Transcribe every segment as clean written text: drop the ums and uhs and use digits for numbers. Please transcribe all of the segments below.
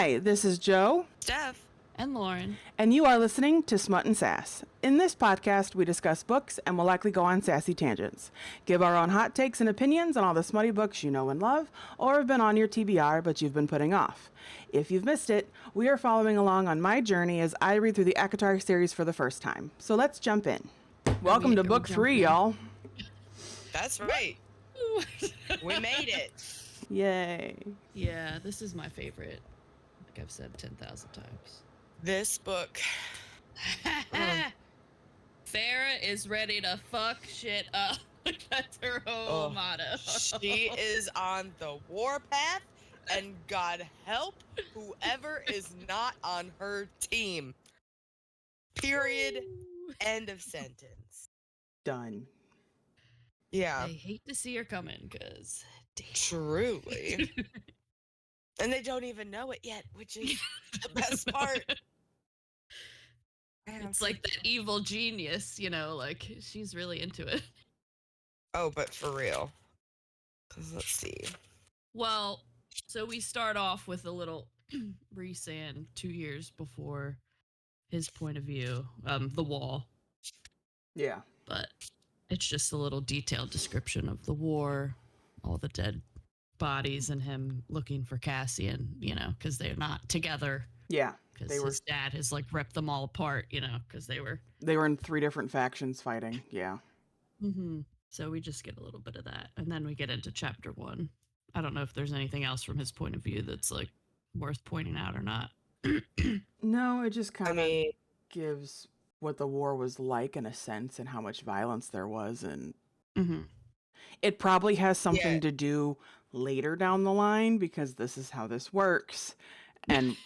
Hi, this is Joe, Steph, and Lauren. and you are listening to Smut and Sass. In this podcast, we discuss books and will likely go on sassy tangents. Give our own hot takes and opinions on all the smutty books you know and love, or have been on your TBR but you've been putting off. If you've missed it, we are following along on my journey as I read through the ACOTAR series for the first time. So let's jump in. Welcome to book 3, y'all. that's right. We made it. Yay. Yeah, this is my favorite. Like I've said 10,000 times. This book. Farrah is ready to fuck shit up. That's her whole motto. She is on the warpath, and God help whoever is not on her team. Period. End of sentence. Done. Yeah. I hate to see her coming, because Truly. And they don't even know it yet, which is the best part. It's like that evil genius, you know, like she's really into it. Oh, but for real. 'Cause let's see. Well, so we start off with a little Rhysand 2 years before his point of view, the wall. Yeah. But it's just a little detailed description of the war, all the dead bodies, and him looking for Cassian, you know, because they're not together. Yeah. Because his dad has like ripped them all apart, you know, because they were in 3 different factions fighting. Yeah. Mm-hmm. So we just get a little bit of that, and then we get into chapter 1. I don't know if there's anything else from his point of view that's like worth pointing out or not. No, it just kind of gives what the war was like in a sense and how much violence there was, and it probably has something to do later down the line because this is how this works. And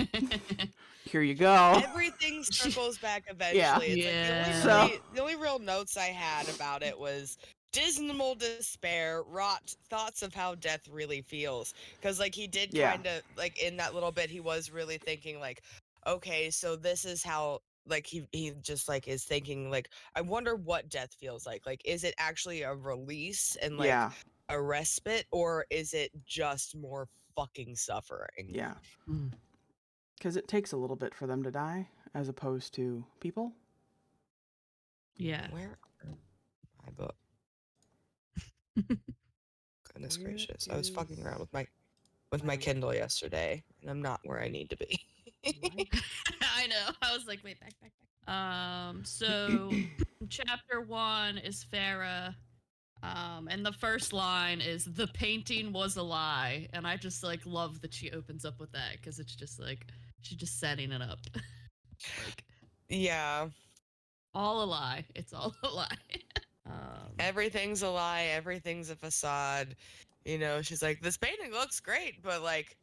here you go. Everything circles back eventually. It's like the only real notes I had about it was dismal despair, rot thoughts of how death really feels. Because like he did kind of like in that little bit, he was really thinking like, okay, so this is how like he just like is thinking like, I wonder what death feels like. Like, is it actually a release and like a respite, or is it just more fucking suffering? Yeah. Because it takes a little bit for them to die, as opposed to people. Yeah. Where my book? Goodness gracious! I was fucking around with my Kindle yesterday, and I'm not where I need to be. I know. I was like, wait, back. So chapter 1 is Farrah. And the first line is, "The painting was a lie." And I just like love that she opens up with that, because it's just like she's just setting it up. Like, yeah. All a lie. It's all a lie. Everything's a lie. Everything's a facade. You know, she's like, this painting looks great, but like,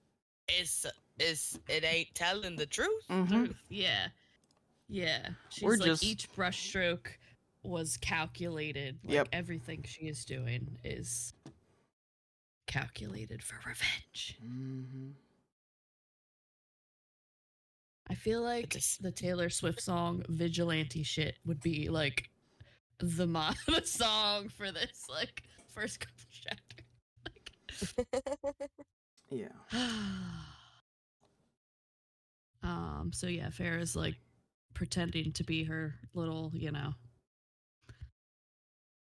it ain't telling the truth. Truth. Yeah. Yeah. She's like, each brushstroke was calculated. Like everything she is doing is calculated for revenge. I feel like the Taylor Swift song "Vigilante Shit" would be like the song for this like first couple chapters. Yeah. So yeah, Farrah's like pretending to be her little, you know,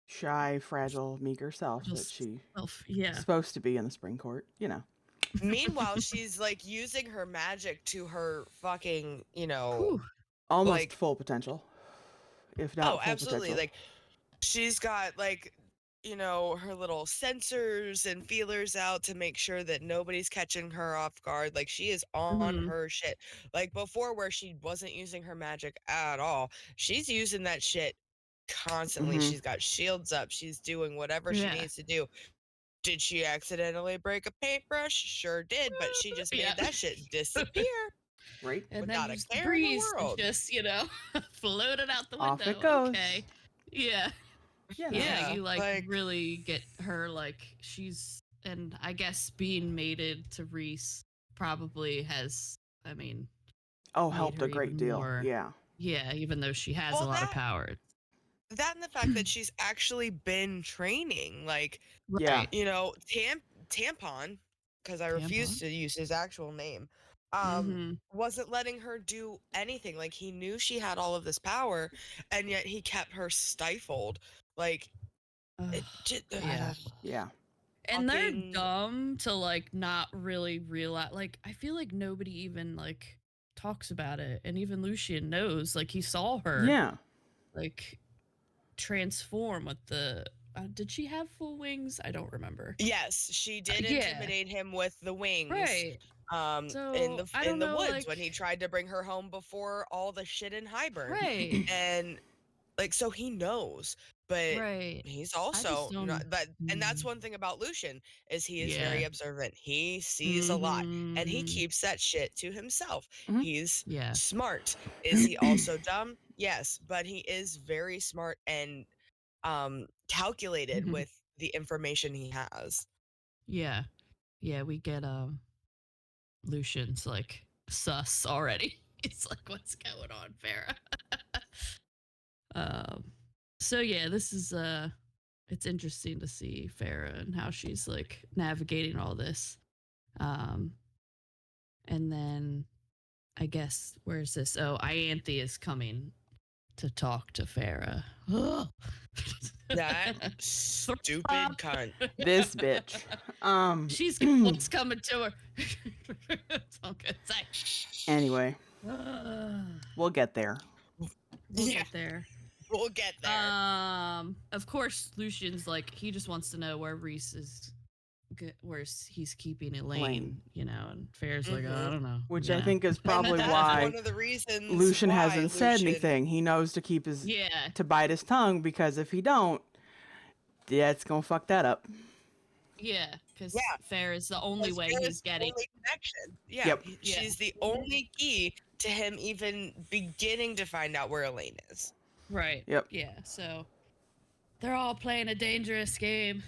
shy, fragile, meager self that she supposed to be in the spring court, you know. Meanwhile, she's like using her magic to her fucking, you know, almost like, full potential, if not full absolutely. Potential. Like she's got like, you know, her little sensors and feelers out to make sure that nobody's catching her off guard. Like she is on her shit. Like before, where she wasn't using her magic at all, she's using that shit constantly. She's got shields up. She's doing whatever she needs to do. Did she accidentally break a paintbrush? Sure did, but she just made that shit disappear. Right? And without then a care breeze in the world. Just, you know, floated out the window. Off it goes. Okay. Yeah. Yeah, you like really get her like she's, and I guess being mated to Rhys probably has, I mean, helped a great deal. Yeah, even though she has a lot of power. That and the fact that she's actually been training, like, yeah, you know, Tampon, because I refuse to use his actual name. wasn't letting her do anything. Like, he knew she had all of this power, and yet he kept her stifled. Like, yeah. And they're dumb to like not really realize. Like, I feel like nobody even like talks about it, and even Lucian knows. Like, he saw her, like, transform with the. Did she have full wings? I don't remember. Yes, she did intimidate him with the wings. Right. So, in the woods, like, when he tried to bring her home before all the shit in Hybern. Right. And like, so he knows, but he's also not that. And that's one thing about Lucian, is he is very observant. He sees a lot, and he keeps that shit to himself. He's smart. Is he also dumb? Yes, but he is very smart and calculated with the information he has. Yeah, we get Lucian's like sus already. It's like, what's going on, Farah? So yeah, this is it's interesting to see Farah and how she's like navigating all this. And then I guess, where's this? Oh, Ianthe is coming to talk to Farah. That stupid cunt. This bitch. She's got what's coming to her. Anyway, we'll get there. We'll get there. We'll get there. Of course, Lucian's like, he just wants to know where Reese is, where he's keeping Elaine, you know, and Farah's like, I don't know. Which I think is probably why one of the reasons Lucian hasn't said anything. He knows to keep his to bite his tongue, because if he don't, it's gonna fuck that up. Yeah, because Farah is the only way he's getting connection. Yeah, she's the only key to him even beginning to find out where Elaine is. Right. Yep. Yeah. So they're all playing a dangerous game.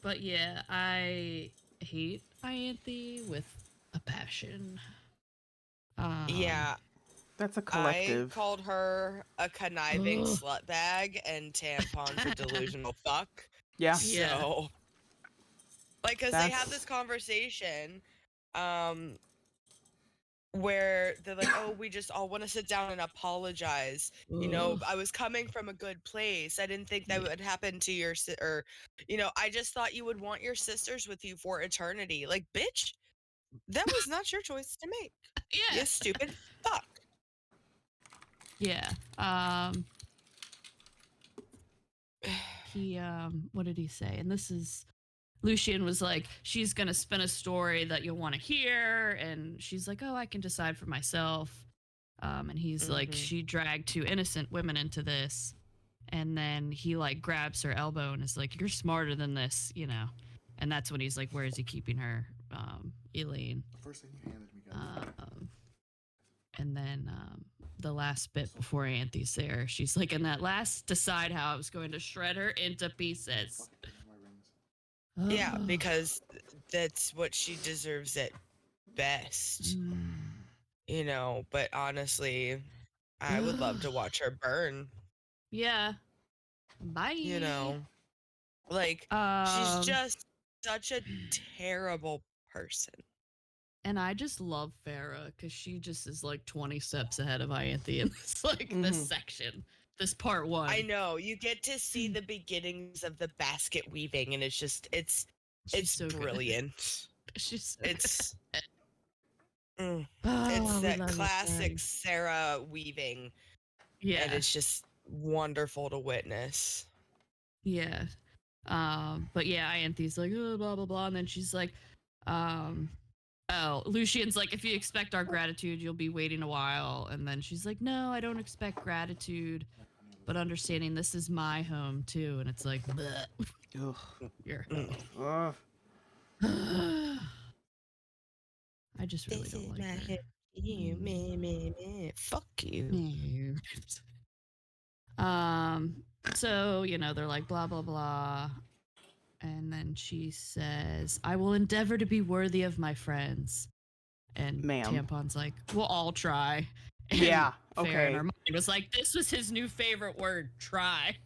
But yeah, I hate Ianthe with a passion. Yeah. That's a collective. I called her a conniving slut bag, and Tampon's a delusional fuck. Yeah. So, like, because they have this conversation, where they're like, oh, we just all want to sit down and apologize. You know, I was coming from a good place. I didn't think that would happen to your or, you know, I just thought you would want your sisters with you for eternity. Like, bitch, that was not your choice to make. Yeah. You stupid fuck. Yeah. He, what did he say? And this is, Lucian was like, she's going to spin a story that you'll want to hear. And she's like, oh, I can decide for myself. And he's like, she dragged two innocent women into this. And then he like grabs her elbow and is like, you're smarter than this, you know? And that's when he's like, where is he keeping her? Elaine. First thing you handed me, guys. And then the last bit before Anthe's there, she's like, in that last decide how I was going to shred her into pieces. Yeah, because that's what she deserves at best. You know, but honestly, I would love to watch her burn. Yeah. Bye. You know, like, she's just such a terrible person. And I just love Farah because she just is like 20 steps ahead of Ianthe in this this section, this part one. I know, you get to see the beginnings of the basket weaving, and it's just it's so brilliant. She's it's that classic Sarah weaving. Yeah, and it's just wonderful to witness. Yeah, but yeah, Ianthe's like, oh, blah blah blah, and then she's like, oh, Lucian's like, if you expect our gratitude, you'll be waiting a while. And then she's like, no, I don't expect gratitude, but understanding this is my home too. And it's like, your home. I just really don't like her. Fuck you. So, you know, they're like, blah, blah, blah. And then she says, I will endeavor to be worthy of my friends. And Tampon's like, we'll all try. And yeah, Farah okay. in her mind was like, this was his new favorite word, try.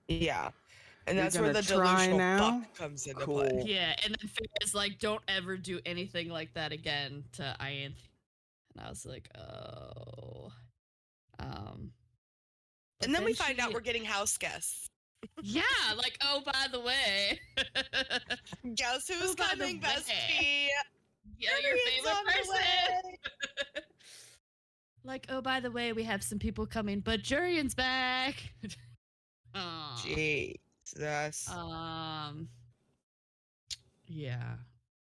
Yeah. And that's where the delusional fuck comes into play. Yeah, and then Farrah's like, don't ever do anything like that again to Ianthe. And I was like, oh. And then we find out we're getting house guests. Yeah, like, oh, by the way. Guess who's coming, bestie? Yeah, your favorite person. Like, oh, by the way, we have some people coming, but Jurian's back. Jesus. Yeah.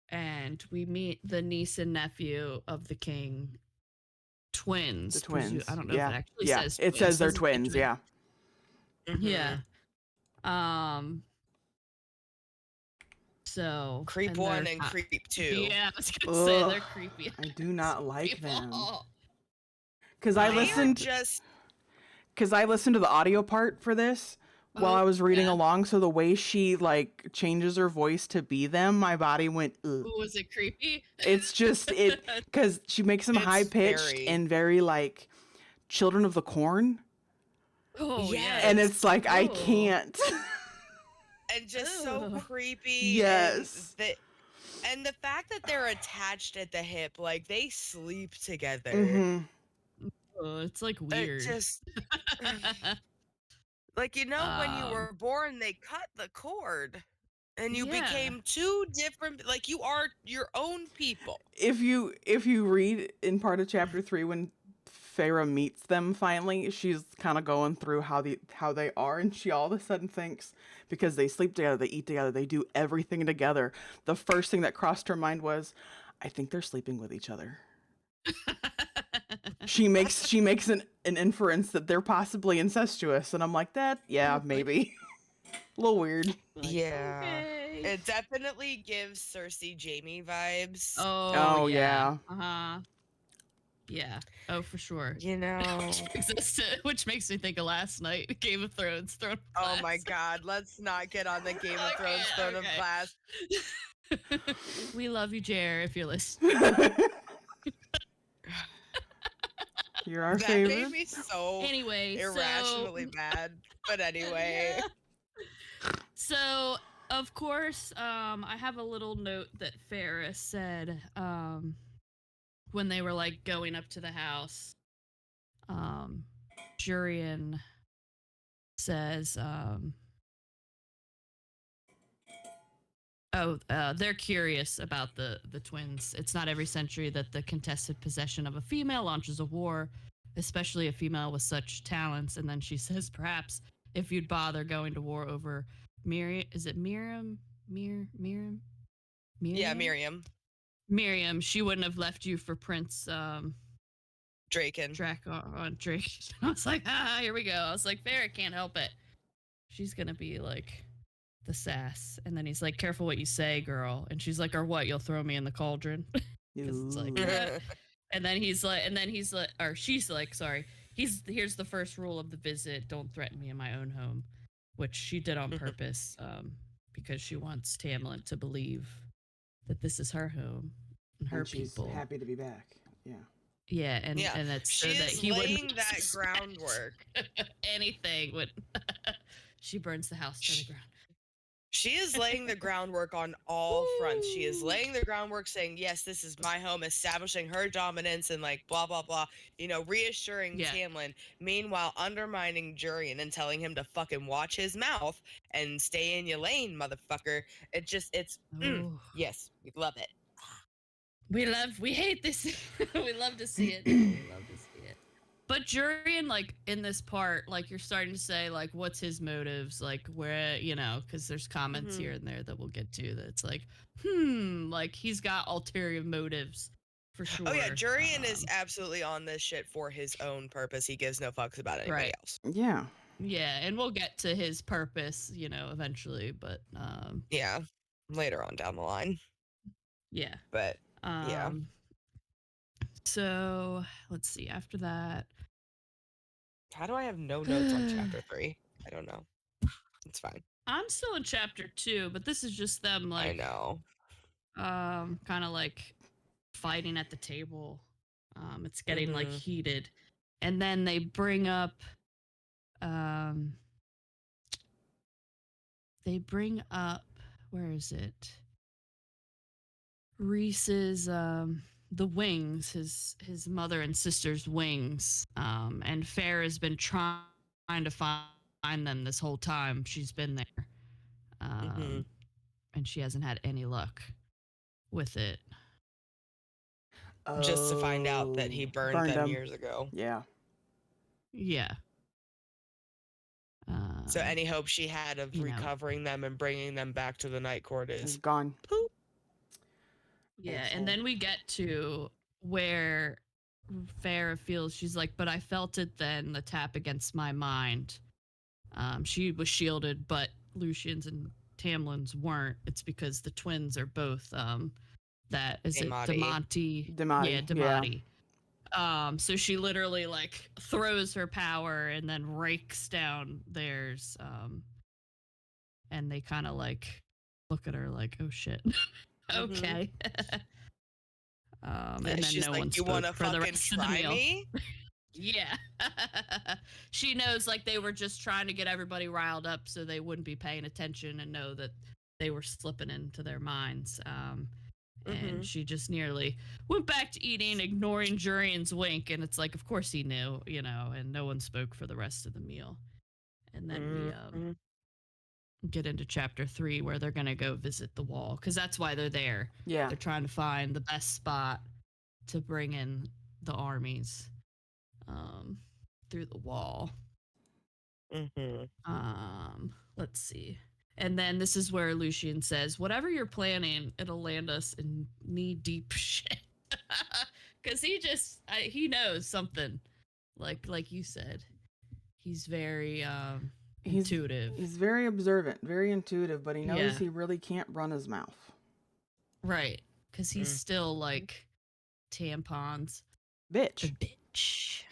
And we meet the niece and nephew of the king. Twins. The twins. I don't know if it actually says twins. It says they're twins, yeah. Mm-hmm. Yeah. So creep 1 and creep 2. Yeah, I was gonna say they're creepy. I do not like them. Because I listened to the audio part for this while I was reading along, so the way she like changes her voice to be them, my body went ugh. Was it creepy? It's just because she makes them high pitched and very like Children of the Corn. Oh yeah. And it's like I can't. And just so creepy. Yes. And the fact that they're attached at the hip, like they sleep together. Mm-hmm. It's like weird. It just like, you know, when you were born, they cut the cord and you became two different, like you are your own people. If you read in part of chapter 3 when Farrah meets them finally, she's kind of going through how they are, and she all of a sudden thinks, because they sleep together, they eat together, they do everything together, the first thing that crossed her mind was, I think they're sleeping with each other. She makes an inference that they're possibly incestuous, and I'm like, maybe. A little weird. Like, yeah. Okay. It definitely gives Cersei Jaime vibes. Oh yeah. Uh-huh. Yeah. Oh, for sure. You know. Which makes me think of last night, Game of Thrones, Throne of Glass. Oh my God. Let's not get on the Game of Thrones, Throne of Glass. We love you, Jer, if you're listening. You're our favorite. That made me so irrationally mad. But anyway. Yeah. So, of course, I have a little note that Farrah said when they were like going up to the house. Jurian says, they're curious about the twins. It's not every century that the contested possession of a female launches a war, especially a female with such talents. And then she says, perhaps if you'd bother going to war over Miriam, is it Miriam? Miriam? Yeah, Miriam. Miriam, she wouldn't have left you for Prince Draken. Drake. I was like, here we go. I was like, Farrah can't help it. She's gonna be like the sass. And then he's like, careful what you say, girl. And she's like, or what? You'll throw me in the cauldron. Because it's like, and then he's like, or she's like, sorry. Here's the first rule of the visit: don't threaten me in my own home, which she did on purpose, because she wants Tamlin to believe that this is her home and her people. She's happy to be back. Yeah. Yeah, and that's she so that is he laying wouldn't that groundwork. Anything would. She burns the house to the ground. She is laying the groundwork on all fronts. She is laying the groundwork saying, yes, this is my home, establishing her dominance and like blah, blah, blah, reassuring Tamlin. Meanwhile, undermining Jurian and telling him to fucking watch his mouth and stay in your lane, motherfucker. Yes, we love it. We hate this. We love to see it. We love to see it. But Jurian, like, in this part, like, you're starting to say, like, what's his motives? Like, where, because there's comments here and there that we'll get to that's like, like, he's got ulterior motives, for sure. Oh, yeah, Jurian is absolutely on this shit for his own purpose. He gives no fucks about anybody else. Yeah. Yeah, and we'll get to his purpose, eventually, but... yeah, later on down the line. Yeah. But, yeah. So, let's see, after that... How do I have no notes on chapter 3? I don't know. It's fine. I'm still in chapter 2, but this is just them, like... I know. Kind of, like, fighting at the table. It's getting, like, heated. And then they bring up... they bring up, where is it? Reese's the wings, his mother and sister's wings. And Fair has been trying to find them this whole time. She's been there. Mm-hmm. And she hasn't had any luck with it. Just to find out that he burned them years ago. Yeah. Yeah. So any hope she had of recovering them and bringing them back to the Night Court is gone. Poop. Yeah, and then we get to where Farah feels, she's like, but I felt it then, the tap against my mind. She was shielded, but Lucian's and Tamlin's weren't. It's because the twins are both that is it Demonti? Yeah, Demonti. Yeah. So she literally like throws her power and then rakes down theirs. And they kind of like look at her like, oh shit. Okay. And then she's no like, one you want to for the fucking rest of the try meal. me? Yeah. She knows like they were just trying to get everybody riled up so they wouldn't be paying attention and know that they were slipping into their minds. And she just nearly went back to eating, ignoring Jurian's wink. And it's like, of course he knew, you know, and no one spoke for the rest of the meal. And then we get into chapter 3 where they're going to go visit the wall because that's why they're there. Yeah. They're trying to find the best spot to bring in the armies through the wall. Let's see. And then this is where Lucian says, whatever you're planning, it'll land us in knee-deep shit. Because he knows something. Like you said. He's very intuitive. He's very observant, very intuitive, but he knows he really can't run his mouth. Right. Because he's still like tampons. Bitch. The bitch.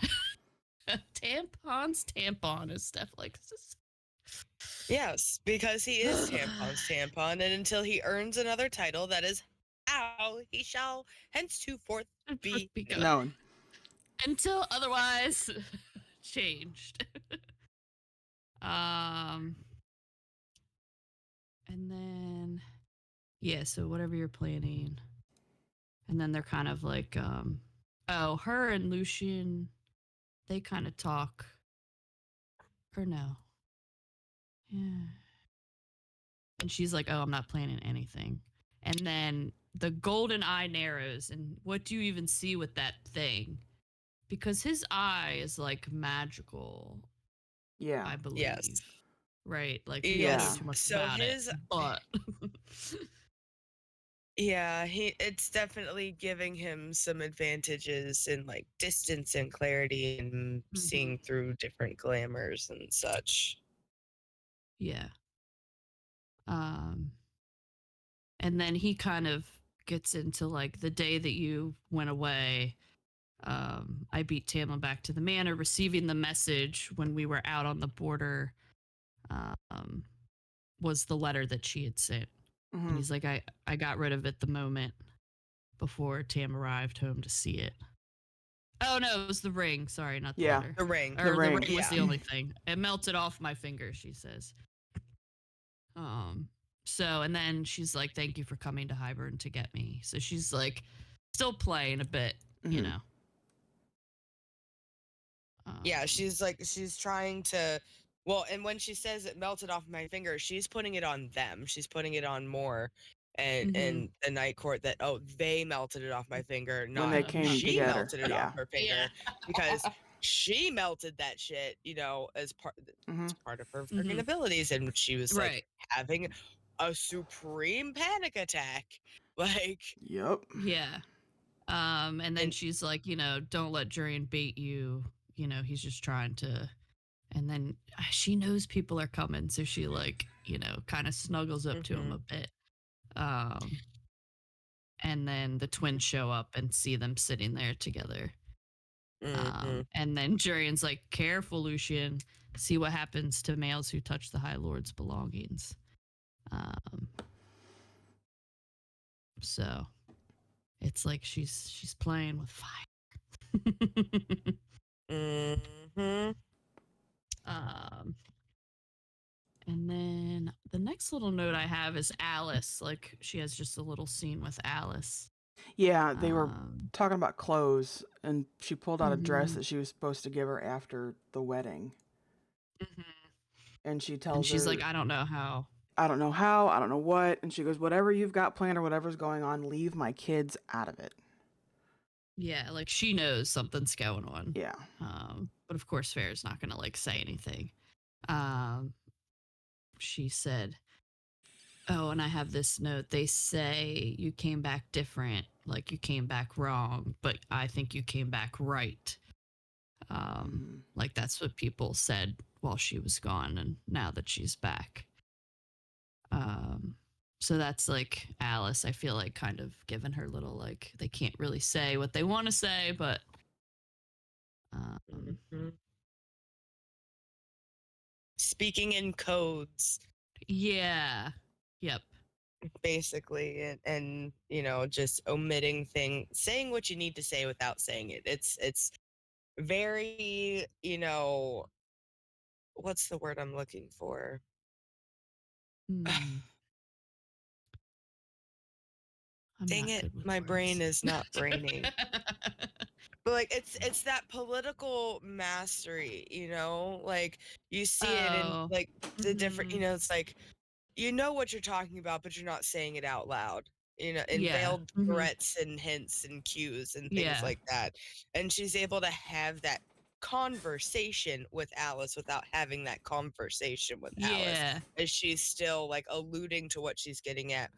Tampon, as Steph likes to say. Yes, because he is Tampon's tampon, and until he earns another title, that is how he shall henceforth be known. Until otherwise changed. And then so whatever you're planning. And then they're kind of like her and Lucian, they kind of talk. Or no. Yeah. And she's like, oh, I'm not planning anything. And then the golden eye narrows. And what do you even see with that thing? Because his eye is like magical. Yeah. I believe. Yes. Right? Like, we don't know too much about it. But. Yeah, it's definitely giving him some advantages in like distance and clarity and seeing through different glamours and such. Yeah. And then he kind of gets into like the day that you went away. I beat Tamlin back to the manor, receiving the message when we were out on the border. Was the letter that she had sent. And he's like, I got rid of it the moment before Tam arrived home to see it. Oh no, it was the ring. Sorry, not the letter. The ring. The ring was the only thing. It melted off my finger, she says. So, and then she's like, thank you for coming to Hybern to get me. So she's like still playing a bit, you know. Yeah, she's trying to, well, and when she says it melted off my finger, she's putting it on them. She's putting it on Moore and the Night Court that, oh, they melted it off my finger, not when they came she together. melted it off her finger because she melted that shit, you know, as part of her freaking abilities. And she was like having a supreme panic attack. Like, yep. Yeah. And then she's like, you know, don't let Jurian bait you. You know, he's just trying to. And then she knows people are coming, so she like, you know, kind of snuggles up to him a bit. And then the twins show up and see them sitting there together. And then Jurian's like, careful, Lucian. See what happens to males who touch the High Lord's belongings. So it's like she's playing with fire. And then the next little note I have is Alice. Like, she has just a little scene with Alice. Yeah, they were talking about clothes, and she pulled out a dress that she was supposed to give her after the wedding. And she tells she's her, like, I don't know how. I don't know how, I don't know what. And she goes, whatever you've got planned or whatever's going on, leave my kids out of it. Yeah, like she knows something's going on. Yeah. But of course, Farrah's not going to like say anything. She said, oh, and I have this note. They say you came back different, like you came back wrong, but I think you came back right. Like that's what people said while she was gone, and now that she's back. So that's like Alice, I feel like kind of giving her little, like, they can't really say what they want to say, but speaking in codes. Yeah. Yep. Basically, and you know, just omitting saying what you need to say without saying it. It's very, you know, what's the word I'm looking for? Dang it, my brain is not braining. But like it's that political mastery, you know? Like you see it in like the different, you know, it's like you know what you're talking about, but you're not saying it out loud. You know, in veiled threats and hints and cues and things like that. And she's able to have that conversation with Alice without having that conversation with Alice. As she's still like alluding to what she's getting at.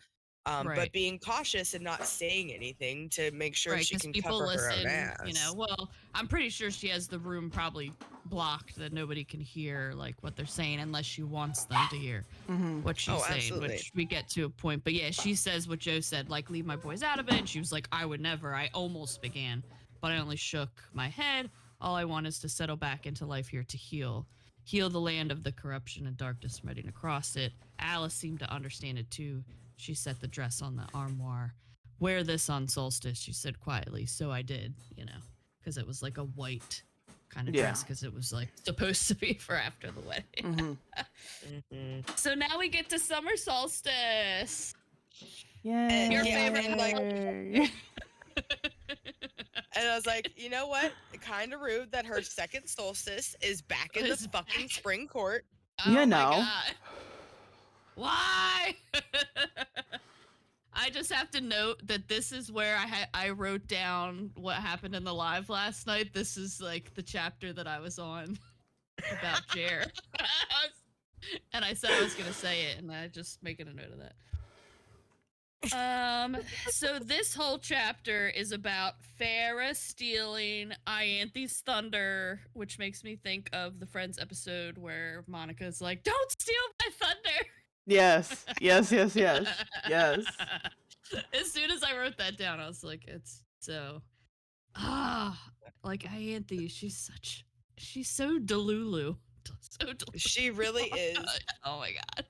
But being cautious and not saying anything to make sure she can cover her own ass. You know, well, I'm pretty sure she has the room probably blocked that nobody can hear like what they're saying unless she wants them to hear what she's saying, absolutely. which we get to a point. But yeah, she says what Joe said, like, leave my boys out of it. And she was like, I would never. I almost began, but I only shook my head. All I want is to settle back into life here to heal the land of the corruption and darkness spreading across it. Alice seemed to understand it too. She set the dress on the armoire. Wear this on solstice, she said quietly. So I did, you know, because it was like a white kind of dress, because it was like supposed to be for after the wedding. So now we get to summer solstice. Yeah. Your favorite. And like, and I was like, you know what? Kind of rude that her second solstice is back in the fucking spring court. Oh my God. Why? I just have to note that this is where I wrote down what happened in the live last night. This is like the chapter that I was on about Jer. And I said I was gonna say it, and I just making a note of that. So this whole chapter is about Farrah stealing Ianthe's thunder, which makes me think of the Friends episode where Monica's like, "Don't steal my thunder." Yes. As soon as I wrote that down, I was like, it's so like Ianthe, she's so delulu. She really is. Oh my God.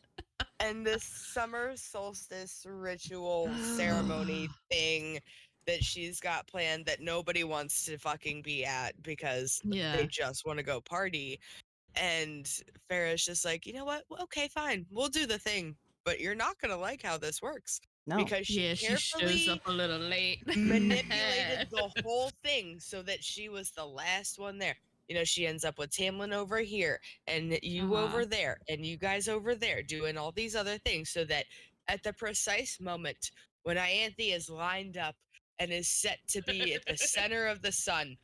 And this summer solstice ritual ceremony thing that she's got planned that nobody wants to fucking be at because they just want to go party. And Farrah's just like, you know what? Well, okay, fine. We'll do the thing. But you're not going to like how this works. No. Because she shows up a little late. manipulated the whole thing so that she was the last one there. You know, she ends up with Tamlin over here and you over there and you guys over there doing all these other things so that at the precise moment when Ianthe is lined up and is set to be at the center of the sun,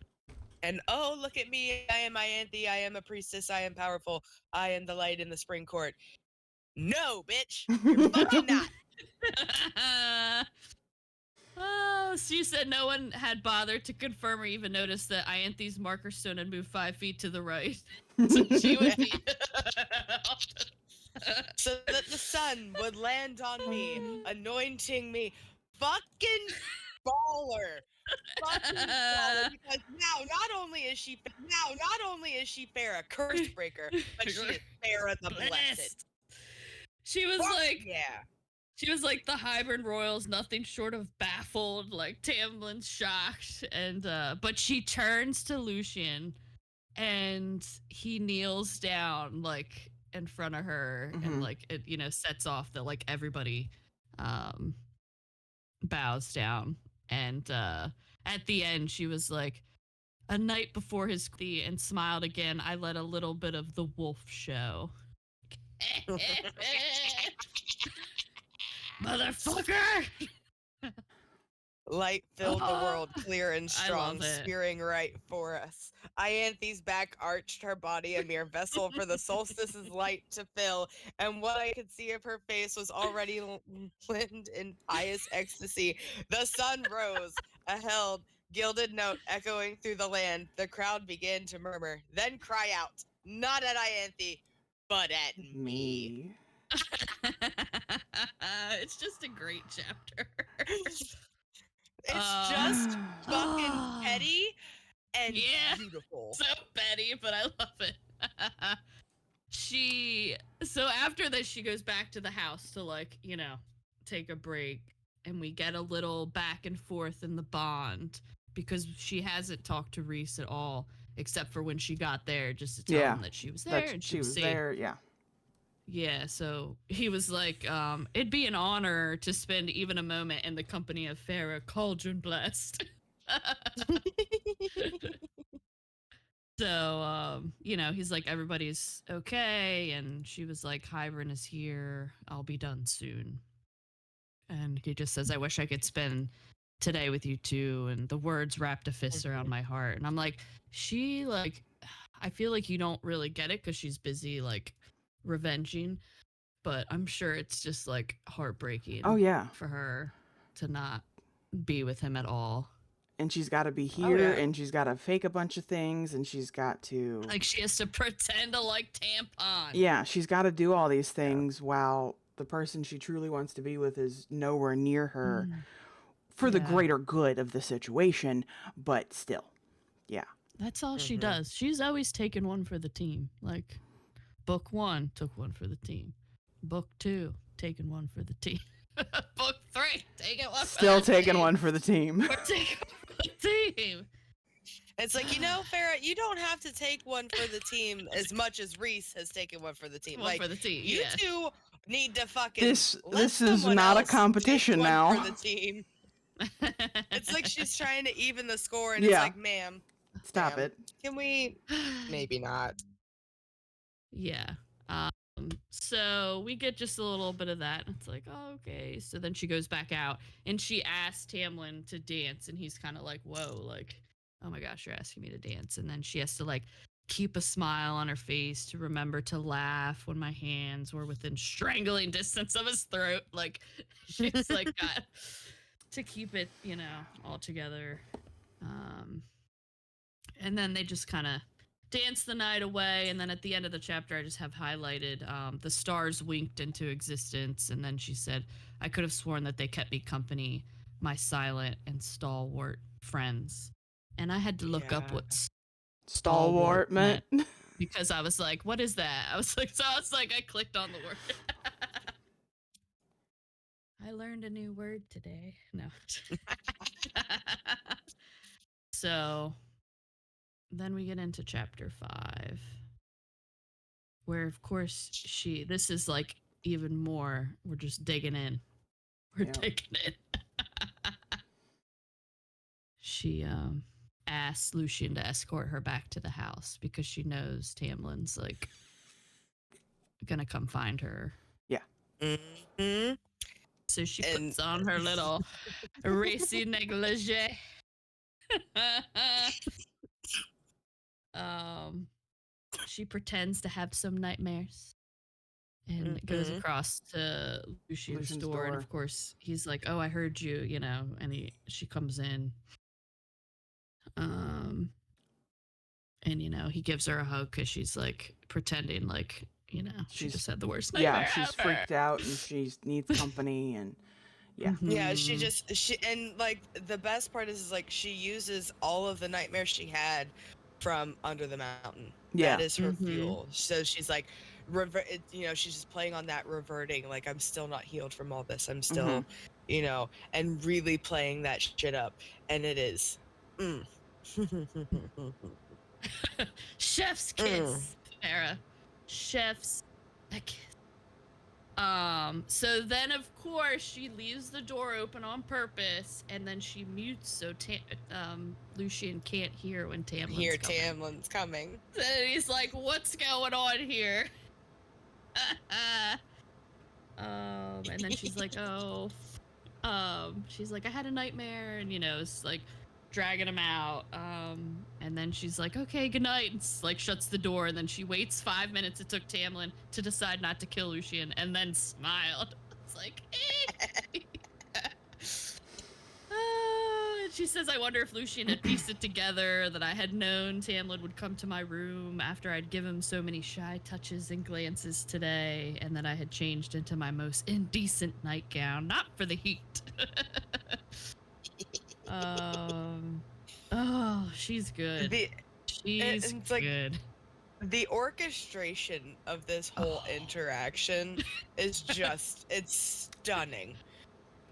and oh, look at me, I am Ianthe, I am a priestess, I am powerful, I am the light in the spring court. No, bitch, you're fucking not. Oh, so you said no one had bothered to confirm or even notice that Ianthe's marker stone had moved 5 feet to the right. So she would be so that the sun would land on me, anointing me. Fucking baller. Fucking baller. Because now not only is she Farrah, curse breaker, but she is Farrah the blessed. She was she was like the Hybern Royals, nothing short of baffled, like Tamlin's shocked, and but she turns to Lucian and he kneels down, like, in front of her, and like it, sets off that like everybody bows down. And at the end, she was like, "A night before his and smiled again. I let a little bit of the wolf show." Motherfucker! Light filled the world, clear and I strong, love it. spearing right for us. Ianthe's back arched, her body a mere vessel for the solstice's light to fill, and what I could see of her face was already limbed in pious ecstasy. The sun rose, a held, gilded note echoing through the land. The crowd began to murmur, then cry out, not at Ianthe, but at me. It's just a great chapter. It's just fucking petty and beautiful. So petty, but I love it. So after this, she goes back to the house to like, take a break, and we get a little back and forth in the bond because she hasn't talked to Reese at all, except for when she got there, just to tell him that she was there and she was safe. There, yeah. Yeah, so he was like, it'd be an honor to spend even a moment in the company of Farah, cauldron blessed. So, he's like, everybody's okay. And she was like, Hybern is here. I'll be done soon. And he just says, I wish I could spend today with you too. And the words wrapped a fist around my heart. And I'm like, I feel like you don't really get it because she's busy, like, revenging. But I'm sure it's just, like, heartbreaking. Oh, yeah. For her to not be with him at all. And she's got to be here, and she's got to fake a bunch of things, and she's got to... Like, she has to pretend to like Tampon. Yeah, she's got to do all these things while the person she truly wants to be with is nowhere near her for the greater good of the situation, but still, yeah. That's all she does. She's always taken one for the team. Like, book 1, took one for the team. Book 2, taking one for the team. Book 3, taking one Still for the taking team. one for the team. We're taking one for the team. It's like, Farah, you don't have to take one for the team as much as Reese has taken one for the team. One for the team, you two need to fucking This is not a competition now. For the team. It's like she's trying to even the score, and it's like, ma'am, stop it. Can we? Maybe not. Yeah. So we get just a little bit of that. It's like, oh, okay. So then she goes back out, and she asks Tamlin to dance, and he's kind of like, whoa, like, oh my gosh, you're asking me to dance. And then she has to like keep a smile on her face to remember to laugh when my hands were within strangling distance of his throat. Like, she's like got to keep it, all together. And then they just kind of dance the night away. And then at the end of the chapter, I just have highlighted the stars winked into existence. And then she said, I could have sworn that they kept me company, my silent and stalwart friends. And I had to look up what stalwart meant. Because I was like, what is that? I clicked on the word. I learned a new word today. No. So then we get into chapter 5, where of course this is like even more, we're just digging in. We're digging in. She asks Lucian to escort her back to the house because she knows Tamlin's like gonna come find her. Yeah. Mm-hmm. So she puts on her little racy negligee. She pretends to have some nightmares and goes across to Lucian's door. And of course he's like, oh, I heard you, and she comes in. And he gives her a hug because she's like pretending like, she just had the worst nightmare. Yeah, she's freaked out and she needs company, and yeah, she and like the best part is like she uses all of the nightmares she had from under the mountain. That is her fuel. So she's like she's just playing on that reverting, like, I'm still not healed from all this, I'm still and really playing that shit up, and it is chef's kiss, Farah. Chef's A kiss. So then of course she leaves the door open on purpose, and then she mutes so Lucian can't hear when Tamlin's coming. Tamlin's coming. So he's like, "What's going on here?" And then she's like, "Oh," she's like, "I had a nightmare," and it's like dragging him out. And then she's like, "Okay, good night," and like shuts the door, and then she waits 5 minutes. It took Tamlin to decide not to kill Lucian, and then smiled. It's like, and she says, "I wonder if Lucian had pieced it together that I had known Tamlin would come to my room after I'd given him so many shy touches and glances today, and that I had changed into my most indecent nightgown, not for the heat." Oh, she's good. She's good. The orchestration of this whole interaction is just, it's stunning.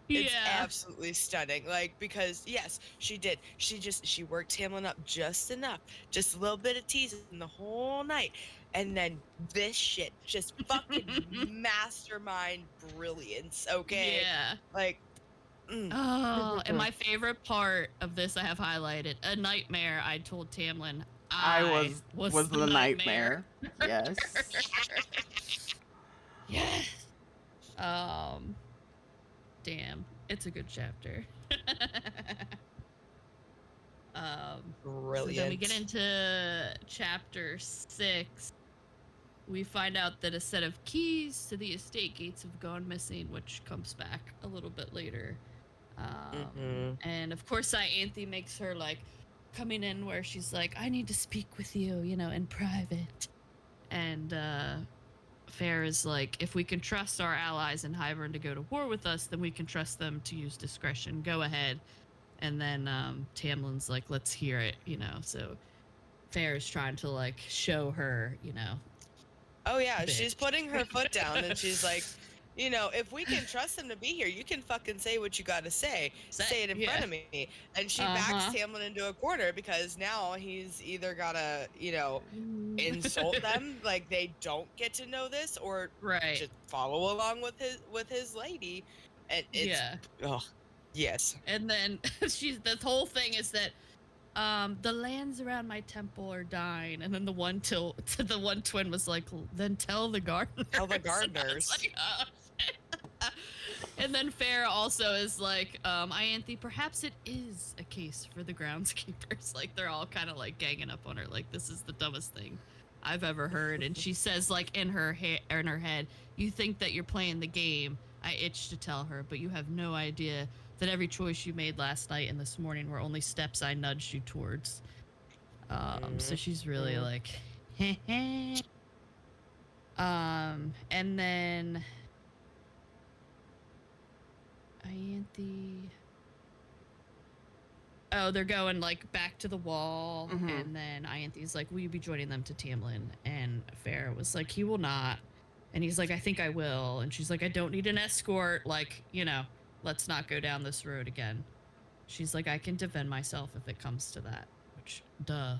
It's absolutely stunning. Like, because yes, she did. She worked Tamlin up just enough, just a little bit of teasing the whole night. And then this shit, just fucking mastermind brilliance. Okay. Yeah. Like, Oh, and my favorite part of this I have highlighted, a nightmare I told Tamlin I was the nightmare. Yes. Yes. Damn, it's a good chapter. Brilliant. So then we get into chapter 6. We find out that a set of keys to the estate gates have gone missing, which comes back a little bit later. And of course, Ianthe makes her like coming in where she's like, "I need to speak with you, in private." And Fair is like, "If we can trust our allies in Hybern to go to war with us, then we can trust them to use discretion. Go ahead." And then Tamlin's like, "Let's hear it," So Fair is trying to like show her, Oh yeah, she's putting her foot down, and she's like, if we can trust them to be here, you can fucking say what you gotta say. Say it in front of me. And she backs Tamlin into a corner because now he's either gotta, insult them, like they don't get to know this, or just follow along with his lady. And it's yes. And then the whole thing is that the lands around my temple are dying, and then the one twin was like, "Then tell the gardeners." Tell the gardeners. Like, oh, shit. And then Fair also is like, "Ianthe, perhaps it is a case for the groundskeepers." Like they're all kind of like ganging up on her, like this is the dumbest thing I've ever heard. And she says, like in her head, "You think that you're playing the game." I itch to tell her, but you have no idea that every choice you made last night and this morning were only steps I nudged you towards. So she's really like, and then Ianthe. Oh, they're going like back to the wall, and then Ianthe's like, "Will you be joining them to Tamlin?" And Fair was like, "He will not." And he's like, "I think I will." And she's like, "I don't need an escort. Like, let's not go down this road again." She's like, "I can defend myself if it comes to that." Which, duh.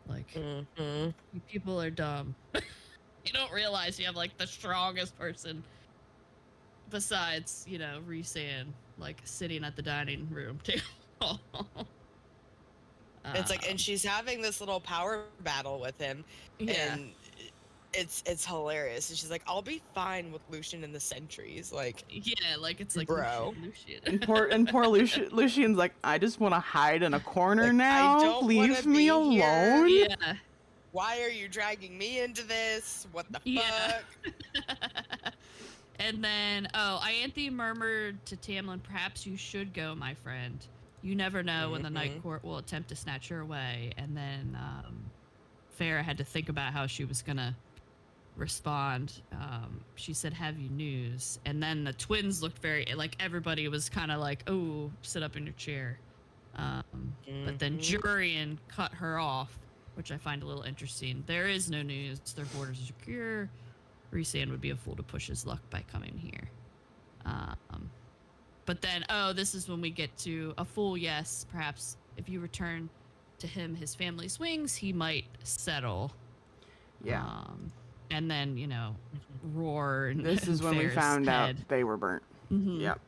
Like, you people are dumb. You don't realize you have like the strongest person besides, Rhysand, like sitting at the dining room table. It's like, and she's having this little power battle with him, and it's hilarious. And she's like, "I'll be fine with Lucian and the sentries." Like, like it's like, bro. Lucian. and poor Lucian's like, "I just want to hide in a corner now. I don't Leave me alone." Yeah. Why are you dragging me into this? What the fuck? And then, Ianthe murmured to Tamlin, "Perhaps you should go, my friend. You never know when the Night Court will attempt to snatch her away." And then Farah had to think about how she was gonna respond. She said, "Have you news?" And then the twins looked very, like everybody was kind of like, "Oh, sit up in your chair." But then Jurian cut her off, which I find a little interesting. "There is no news. Their borders are secure. Rhysand would be a fool to push his luck by coming here." But then, this is when we get to a fool, yes. Perhaps if you return to him his family's wings, he might settle. Yeah. and then roar. And, This is when we Farrah's found out head. they were burnt. Mhm. Yep.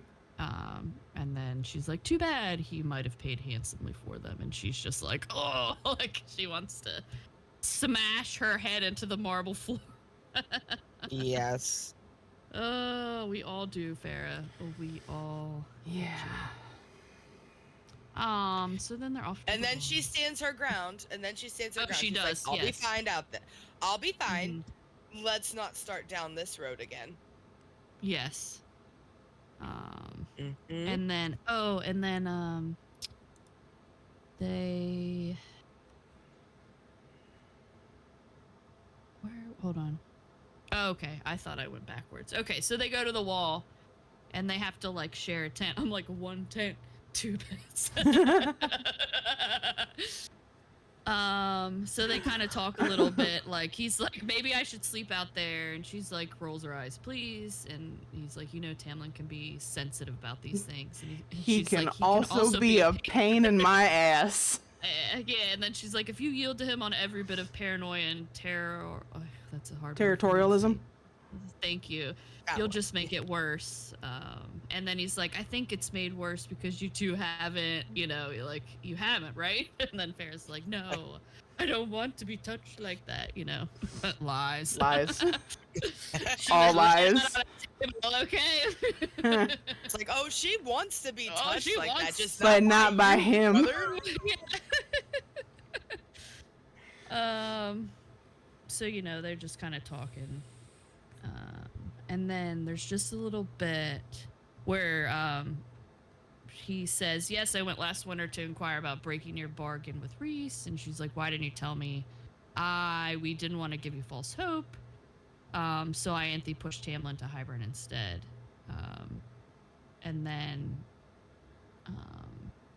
And then she's like, too bad, he might have paid handsomely for them. And she's just like, oh, like she wants to smash her head into the marble floor. Yes. Oh, we all do, Farrah. Oh, we all Yeah. do. So then they're off to And the then ball. she stands her ground. And then she stands her Oh, ground. she She's does, like, I'll be yes. fine out there. I'll be fine. Mhm. Let's not start down this road again. Yes. Mhm. And then they hold on. Oh, okay, I thought I went backwards. Okay, so they go to the wall and they have to like share a tent. I'm like, one tent, two beds. So they kind of talk a little bit. Like he's like, maybe I should sleep out there, and she's like, rolls her eyes, please. And he's like, Tamlin can be sensitive about these things. And He she's can like, also be a pain in my ass. Yeah, and then she's like, if you yield to him on every bit of paranoia and terror, or that's a hard word. Territorialism. Thank you. That You'll one. just make it worse. And then he's like, I think it's made worse because you two haven't, like, you haven't, right? And then Farrah's like, no, I don't want to be touched like that, Lies. Lies. She All was lies. like, okay. It's like, oh, she wants to be touched she like that, wants- just But not by you, him. brother. So they're just kind of talking, and then there's just a little bit where he says, yes, I went last winter to inquire about breaking your bargain with Reese, and she's like, why didn't you tell me? We didn't want to give you false hope, so I Anthe pushed Tamlin to Hybern instead. And then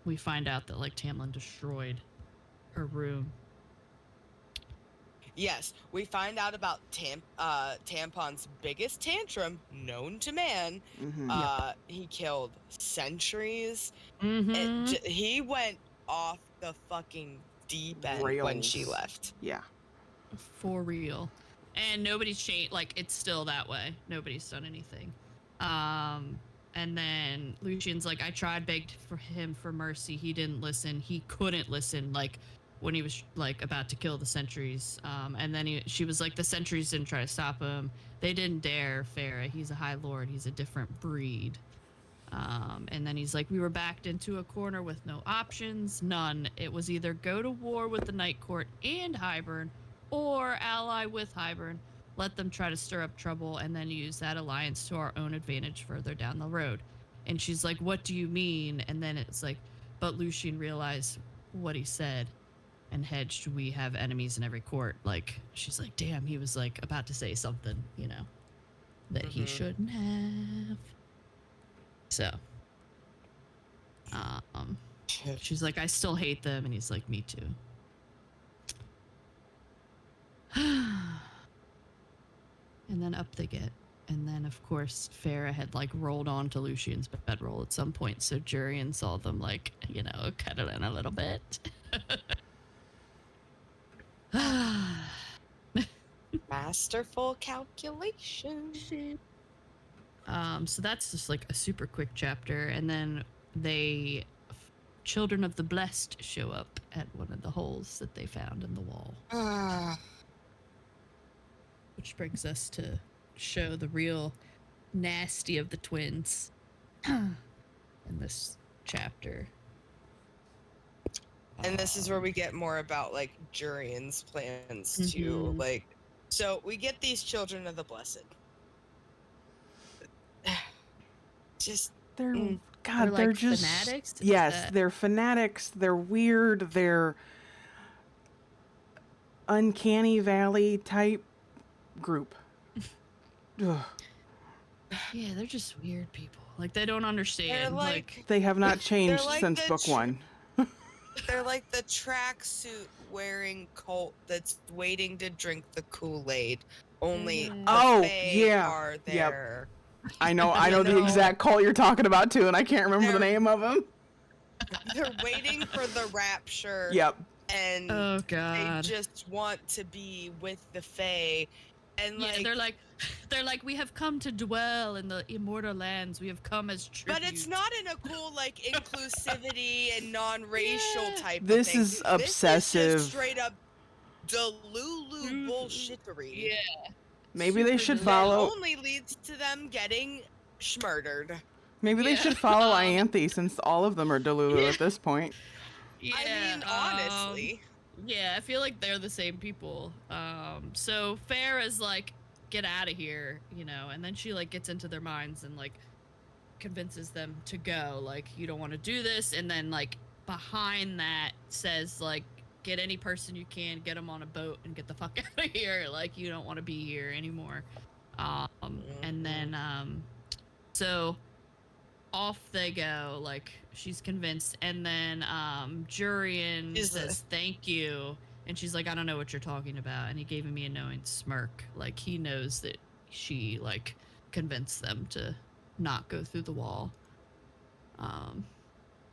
we find out that like Tamlin destroyed her room. Yes, we find out about Tampon's biggest tantrum known to man. Mhm. He killed sentries. Mm-hmm. He went off the fucking deep end when she Rails. left. Yeah. For real. And nobody's changed. Like, it's still that way. Nobody's done anything. And then Lucian's like, I begged for him for mercy. He didn't listen. He couldn't listen. Like, when he was like about to kill the sentries. And then she was like, the sentries didn't try to stop him. They didn't dare Farrah. He's a high lord. He's a different breed. And then he's like, we were backed into a corner with no options, none. It was either go to war with the Night Court and Hybern, or ally with Hybern, let them try to stir up trouble, and then use that alliance to our own advantage further down the road. And she's like, what do you mean? And then it's like, but Lucian realized what he said and hedged, we have enemies in every court. Like, she's like, damn, he was like about to say something, that he shouldn't have. So, she's like, I still hate them, and he's like, me too. And then up they get, and then of course Farrah had like rolled onto Lucian's bedroll at some point, so Jurian saw them like, cuddling a little bit. Masterful calculation. So that's just like a super quick chapter, and then children of the blessed show up at one of the holes that they found in the wall, which brings us to show the real nasty of the twins in this chapter. And this is where we get more about like Jurian's plans too. Like, so we get these children of the blessed. Just They're They're they're like just fanatics? Is Yes, that- they're fanatics. They're weird. They're uncanny valley type group. Ugh. Yeah, they're just weird people. Like, they don't understand. they're like They have not changed like since the book one. they're like the tracksuit wearing cult that's waiting to drink the Kool-Aid. Only the Oh, Fae yeah. are Yep. there. I know the No. exact cult you're talking about too, and I can't remember the They're- name of them. They're waiting for the rapture. Yep. And Oh, they God. just want to be with the Fae, And yeah, they're like, we have come to dwell in the immortal lands. We have come as tribute. But it's not in a cool like inclusivity and non-racial type of This thing. is obsessive. This is just straight up Delulu bullshittery. Yeah. Maybe they should That follow. only leads to them getting schmurdered. Maybe they should follow Ianthe, since all of them are Delulu at this point. Yeah, I mean, honestly. Yeah, I feel like they're the same people. So Farah's like, get out of here, you know, and then she like gets into their minds and like convinces them to go, like, you don't want to do this, and then like behind that says like, get any person you can, get them on a boat and get the fuck out of here, like, you don't want to be here anymore. And then so off they go, like, she's convinced, and then Jurian says thank you, and she's like, I don't know what you're talking about, and he gave me a knowing smirk, like he knows that she like convinced them to not go through the wall.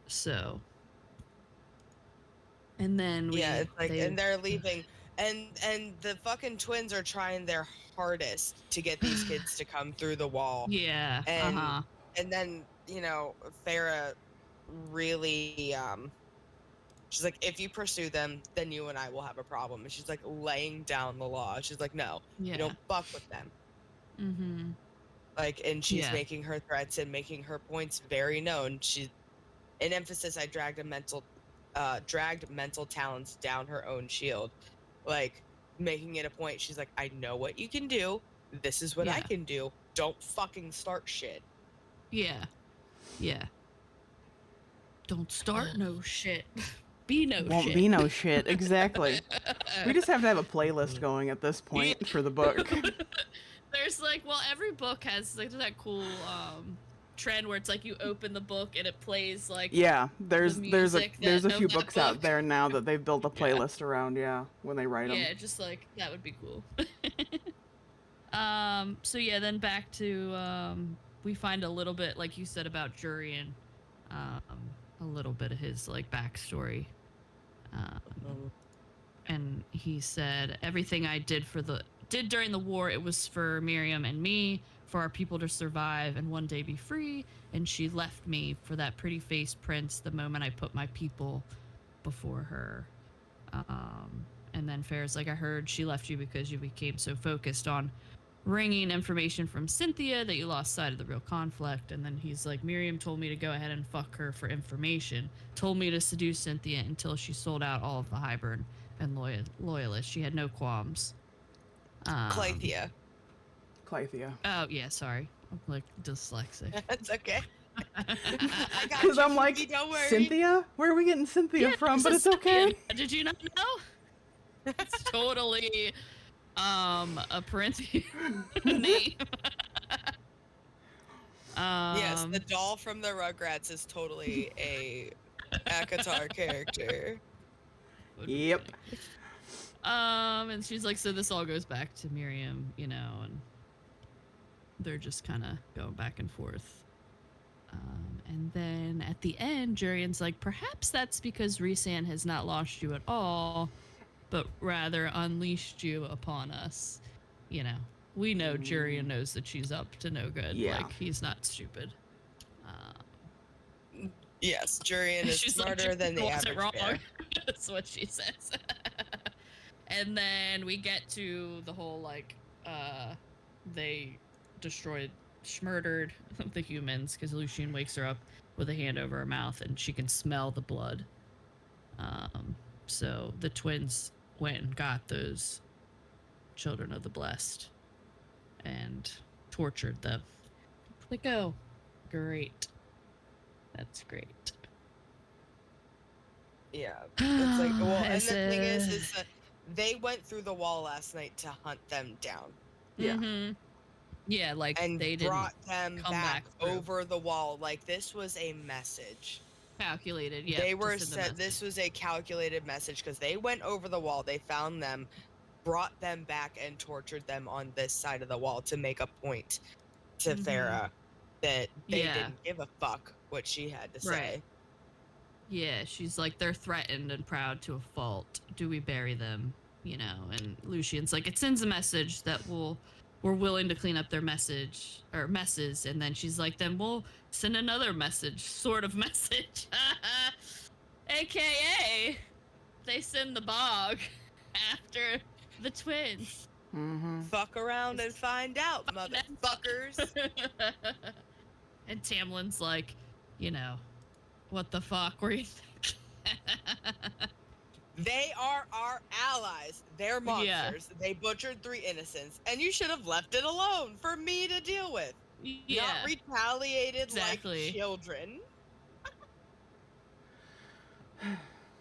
So and then it's like, and they're leaving, and the fucking twins are trying their hardest to get these kids to come through the wall. Yeah. And then, you know, Farah really she's like, if you pursue them, then you and I will have a problem. And she's like laying down the law. She's like, no, you don't fuck with them. Like, and she's making her threats and making her points very known. She's, in emphasis, I dragged mental talents down her own shield, like making it a point. She's like, I know what you can do. This is what I can do. Don't fucking start shit. Yeah. Don't start no shit. Be no Won't shit. be no shit. Exactly. We just have to have a playlist going at this point for the book. There's like, well, every book has like that cool trend where it's like you open the book and it plays like there's a few books out there now that they've built a playlist around when they write them. Yeah, just like that would be cool. So yeah, then back to we find a little bit, like you said, about Jurian, a little bit of his like backstory, and he said, everything I did during the war, it was for Miriam and me, for our people to survive and one day be free, and she left me for that pretty faced prince the moment I put my people before her. And then Farah's like, I heard she left you because you became so focused on wringing information from Cynthia that you lost sight of the real conflict. And then he's like, Miriam told me to go ahead and fuck her for information, told me to seduce Cynthia until she sold out all of the Hybern and loyalists. She had no qualms. Clythea. Oh yeah, sorry, I'm like dyslexic. That's okay. Because I'm like, Cynthia? Where are we getting Cynthia from? But it's okay. Did you not know? It's totally a parenthesis name. Yes, the doll from the Rugrats is totally a ACOTAR character. Yep. And she's like, so this all goes back to Miriam, you know, and they're just kind of going back and forth. And then at the end, Jurian's like, perhaps that's because Rhysand has not lost you at all, but rather unleashed you upon us. You know, we know Jurian knows that she's up to no good. Yeah. Like, he's not stupid. Yes, Jurian is smarter than the average bear. That's what she says. And then we get to the whole, like, they murdered the humans, because Lucian wakes her up with a hand over her mouth and she can smell the blood. So the twins went and got those children of the blessed and tortured them. They go. Great. That's great. Yeah. It's like, well, and the thing is that they went through the wall last night to hunt them down. Yeah. Mm-hmm. Yeah, like, and they didn't brought them back through. over the wall. Like, this was a message. Calculated, yeah. They were said this was a calculated message, because they went over the wall, they found them, brought them back, and tortured them on this side of the wall to make a point to Farah that they didn't give a fuck what she had to say. Right. Yeah, she's like, they're threatened and proud to a fault. Do we bury them? and Lucian's like, it sends a message that we're willing to clean up their message or messes. And then she's like, then we'll send another message, sort of message. AKA, they send the bog after the twins. Fuck around and find out, motherfuckers. And Tamlin's like, what the fuck were you thinking? They are our allies. They're monsters. They butchered 3 innocents, and you should have left it alone for me to deal with. Not retaliated like children.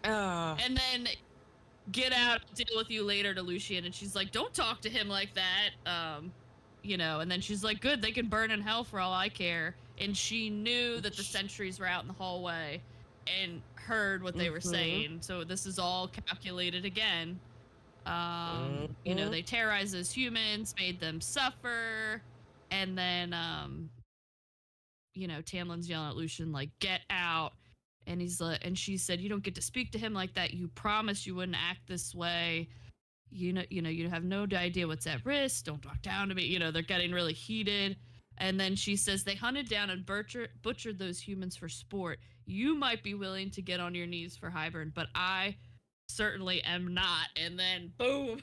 And then get out, deal with you later to Lucian, and she's like, don't talk to him like that. And then she's like, good, they can burn in hell for all I care. And she knew that the sentries were out in the hallway and heard what they were saying. So this is all calculated again. They terrorized those humans, made them suffer. And then, Tamlin's yelling at Lucian, like, get out. And he's like, and she said, you don't get to speak to him like that. You promised you wouldn't act this way. You have no idea what's at risk. Don't talk down to me. They're getting really heated. And then she says, they hunted down and butchered those humans for sport. You might be willing to get on your knees for Hybern, but I certainly am not. And then, boom,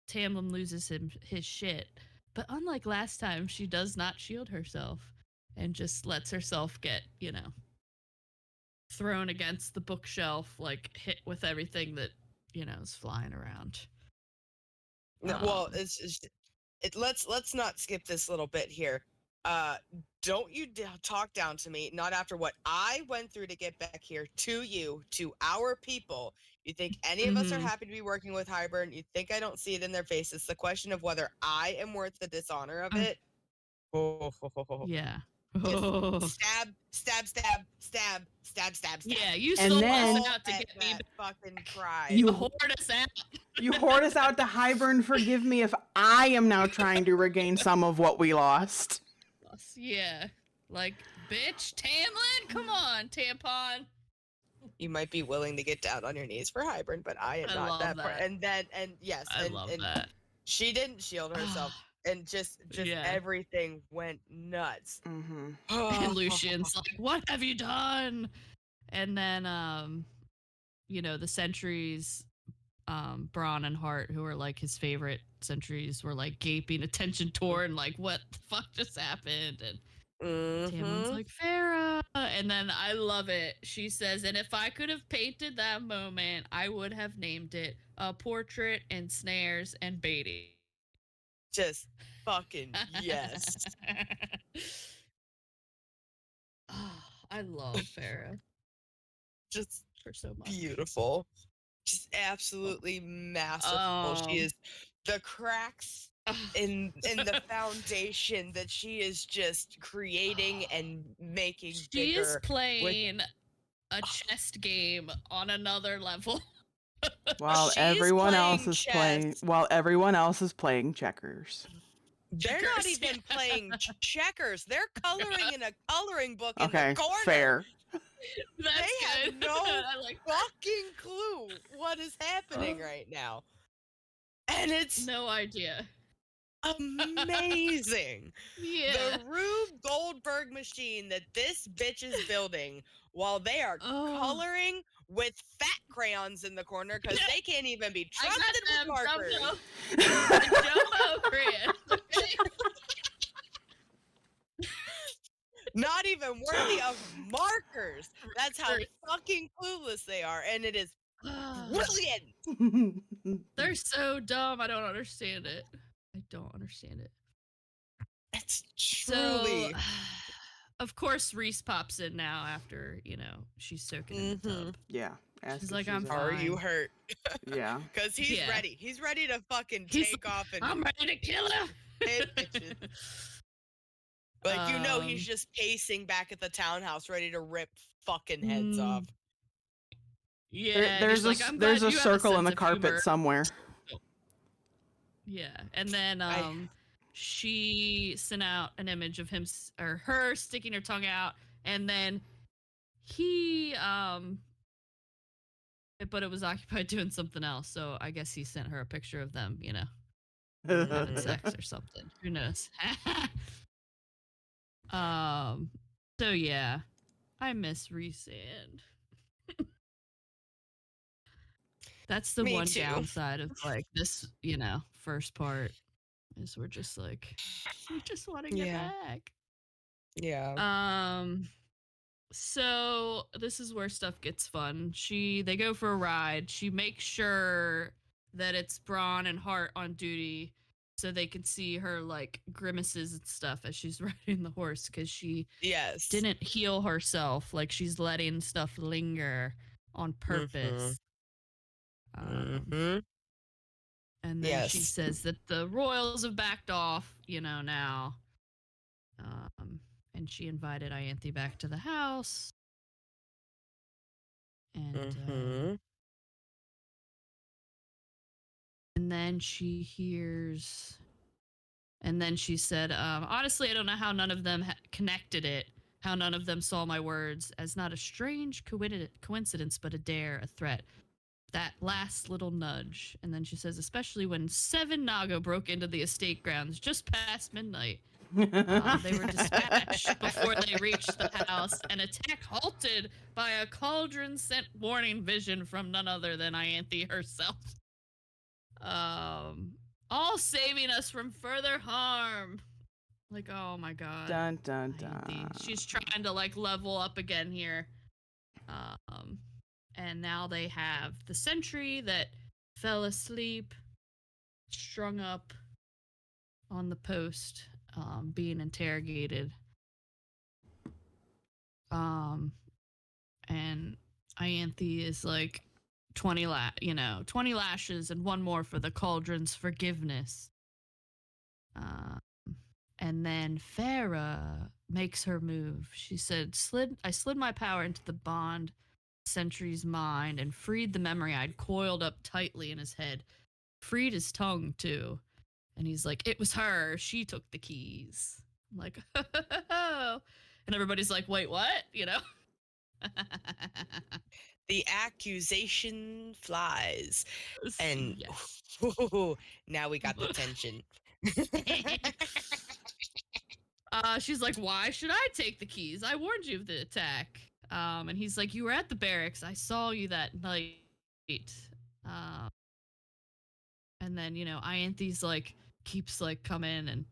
Tamlin loses his shit. But unlike last time, she does not shield herself and just lets herself get, thrown against the bookshelf, like hit with everything that, is flying around. Well, let's not skip this little bit here. Don't you talk down to me, not after what I went through to get back here to you, to our people. You think any of us are happy to be working with Hybern? You think I don't see it in their faces? It's the question of whether I am worth the dishonor of it. Yeah. Just stab. Yeah, you sold us out to get me fucking cry. You hoard us out. You hoard us out to Hybern. Forgive me if I am now trying to regain some of what we lost. Yeah. Like, bitch, Tamlin, come on, tampon. You might be willing to get down on your knees for Hybern, but I am not that. And yes, I love that. She didn't shield herself. And just everything went nuts. And Lucian's like, what have you done? And then, the sentries, Braun and Hart, who are like his favorite sentries, were like gaping, attention torn, like, what the fuck just happened? And Tamlin's like, Farah. And then I love it. She says, and if I could have painted that moment, I would have named it A Portrait and Snares and Baiting. Just fucking yes. I love Farah. Just for so much. Beautiful. Just absolutely masterful. She is the cracks in the foundation that she is just creating and making bigger. She is playing a chess game on another level. While everyone else is playing checkers. They're not even playing checkers. They're coloring in a coloring book in Okay, the corner. fair. They have no fucking clue what is happening right now. And it's no idea. Amazing. Yeah. The Rube Goldberg machine that this bitch is building while they are coloring with fat crayons in the corner because they can't even be trusted with markers. Jumbo crayons. Not even worthy of markers. That's how fucking clueless they are, and it is brilliant. They're so dumb. I don't understand it. It's truly. So, of course, Reese pops in now after she's soaking in the tub. Yeah. She's like, I'm fine. Are you hurt? Yeah. Because he's ready. He's ready to fucking take off and. I'm ready to kill her. Like, he's just pacing back at the townhouse, ready to rip fucking heads off. Yeah. There's a circle in the carpet somewhere. Yeah, and then she sent out an image of him or her sticking her tongue out, and then he but it was occupied doing something else. So I guess he sent her a picture of them, having sex or something. Who knows? So yeah, I miss Resand. That's the Me one too. downside of like this, first part is we're just like, we just want to get Yeah. back. Yeah. So this is where stuff gets fun. They go for a ride. She makes sure that it's Braun and Hart on duty so they can see her like grimaces and stuff as she's riding the horse because she Yes. didn't heal herself. Like she's letting stuff linger on purpose. Mm-hmm. And then she says that the royals have backed off, now. And she invited Ianthe back to the house. And and then she hears, and then she said, honestly, I don't know how none of them connected it, how none of them saw my words as not a strange coincidence, but a dare, a threat. That last little nudge. And then she says, especially when 7 Naga broke into the estate grounds just past midnight. They were dispatched before they reached the house, and attack halted by a cauldron sent warning vision from none other than Ianthe herself. All saving us from further harm. Like, oh my god. Dun dun Ianthe. dun. She's trying to like level up again here. And now they have the sentry that fell asleep, strung up on the post, being interrogated. And Ianthe is like 20 lashes and one more for the cauldron's forgiveness. And then Farah makes her move. She said, I slid my power into the bond sentry's mind and freed the memory I'd coiled up tightly in his head. Freed his tongue too. And he's like, it was her. She took the keys. I'm like, oh. And everybody's like, wait, what? The accusation flies. And yes. Now we got the tension. She's like, why should I take the keys? I warned you of the attack. And he's like, you were at the barracks. I saw you that night. And then, Ianthe's like, keeps like coming, and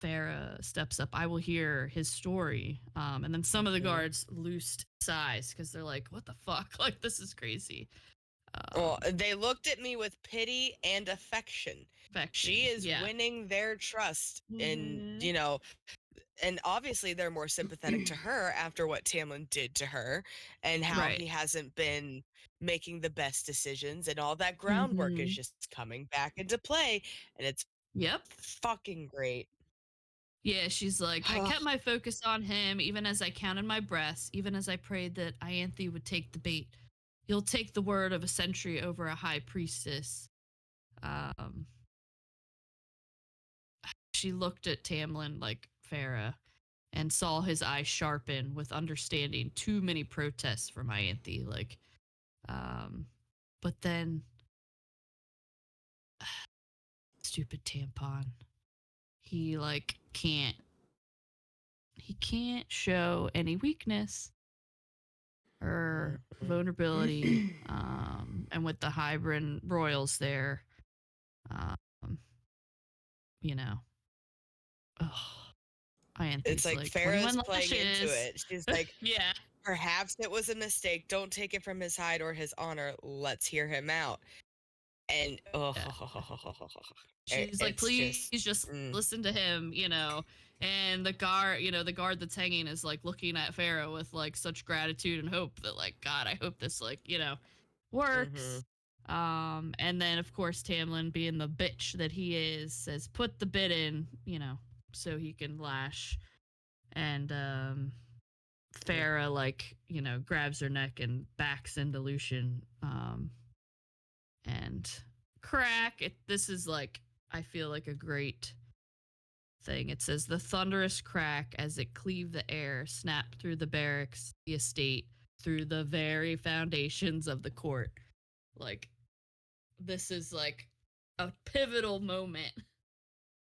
Farah steps up. I will hear his story. And then some of the guards loosed sighs because they're like, what the fuck? Like, this is crazy. Well, they looked at me with pity and affection. She is winning their trust. And, and obviously they're more sympathetic to her after what Tamlin did to her and how he hasn't been making the best decisions, and all that groundwork is just coming back into play. And it's fucking great. Yeah, she's like, I kept my focus on him even as I counted my breaths, even as I prayed that Ianthe would take the bait. You'll take the word of a sentry over a high priestess. She looked at Tamlin like Farah and saw his eyes sharpen with understanding. Too many protests from Ianthe. Like, but then stupid tampon. He like can't show any weakness or vulnerability. And with the Hybrid royals there, It's like Farah's playing into it. She's like, yeah, perhaps it was a mistake. Don't take it from his hide or his honor. Let's hear him out. And she's like, please just listen to him, And the guard that's hanging is like looking at Farah with like such gratitude and hope that like, God, I hope this like, works. And then of course Tamlin, being the bitch that he is, says, put the bit in, so he can lash. And Farah like, grabs her neck and backs into Lucian. And crack. This is like, I feel like a great thing. It says, the thunderous crack as it cleaved the air, snapped through the barracks, the estate, through the very foundations of the court. Like, this is like a pivotal moment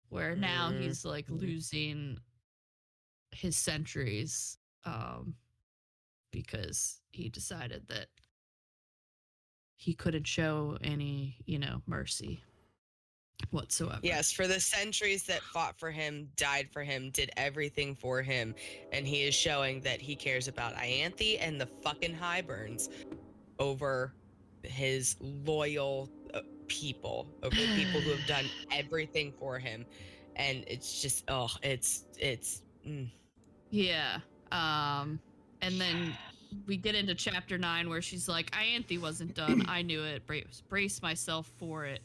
where now he's like losing his centuries, because he decided that he couldn't show any, mercy whatsoever. Yes, for the centuries that fought for him, died for him, did everything for him, and he is showing that he cares about Ianthe and the fucking Highburns over his loyal people, over the people who have done everything for him. And it's just, Yeah. And then we get into chapter 9 where she's like, Ianthe wasn't done. I knew it. Brace myself for it.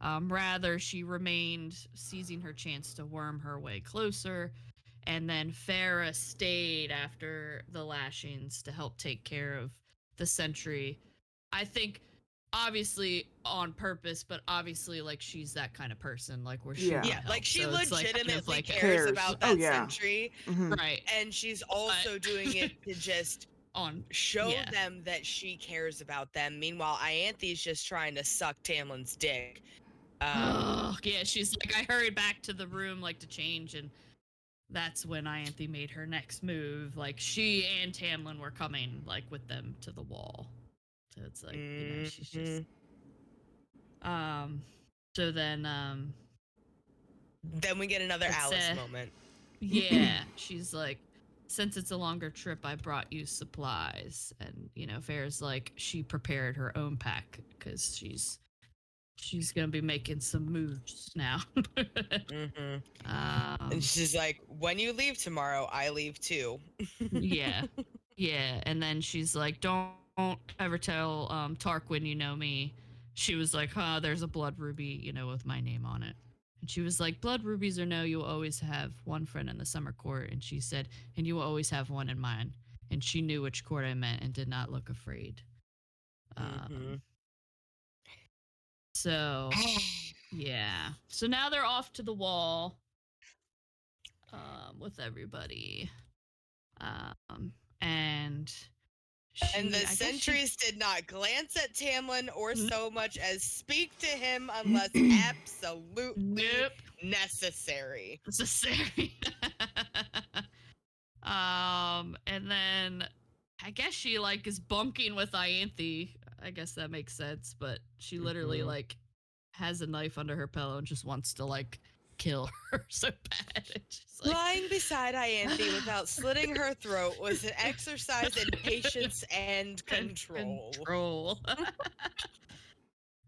Rather, she remained, seizing her chance to worm her way closer. And then Farah stayed after the lashings to help take care of the sentry. I think obviously on purpose, but obviously like she's that kind of person, like where she yeah, like she so legitimately like, cares about that sentry, right? And she's also doing it to just show them that she cares about them. Meanwhile, Ianthe's just trying to suck Tamlin's dick. Yeah, she's like, I hurried back to the room like to change, and that's when Ianthe made her next move. Like, she and Tamlin were coming like with them to the wall. So it's like, she's just so then we get another Alice moment. Yeah, she's like, since it's a longer trip, I brought you supplies. And Farah's like, she prepared her own pack because she's gonna be making some moves now. And she's like, when you leave tomorrow, I leave too. yeah. And then she's like, don't ever tell Tarquin you know me. She was like, there's a blood ruby, with my name on it. And she was like, blood rubies or no, you'll always have one friend in the summer court. And she said, and you will always have one in mine. And she knew which court I meant and did not look afraid. So yeah. So now they're off to the wall with everybody. And the sentries did not glance at Tamlin or so much as speak to him unless absolutely necessary. And then I guess she like is bunking with Ianthe. I guess that makes sense, but she literally like has a knife under her pillow and just wants to like kill her so bad. Like, lying beside Ianthe without slitting her throat was an exercise in patience and control.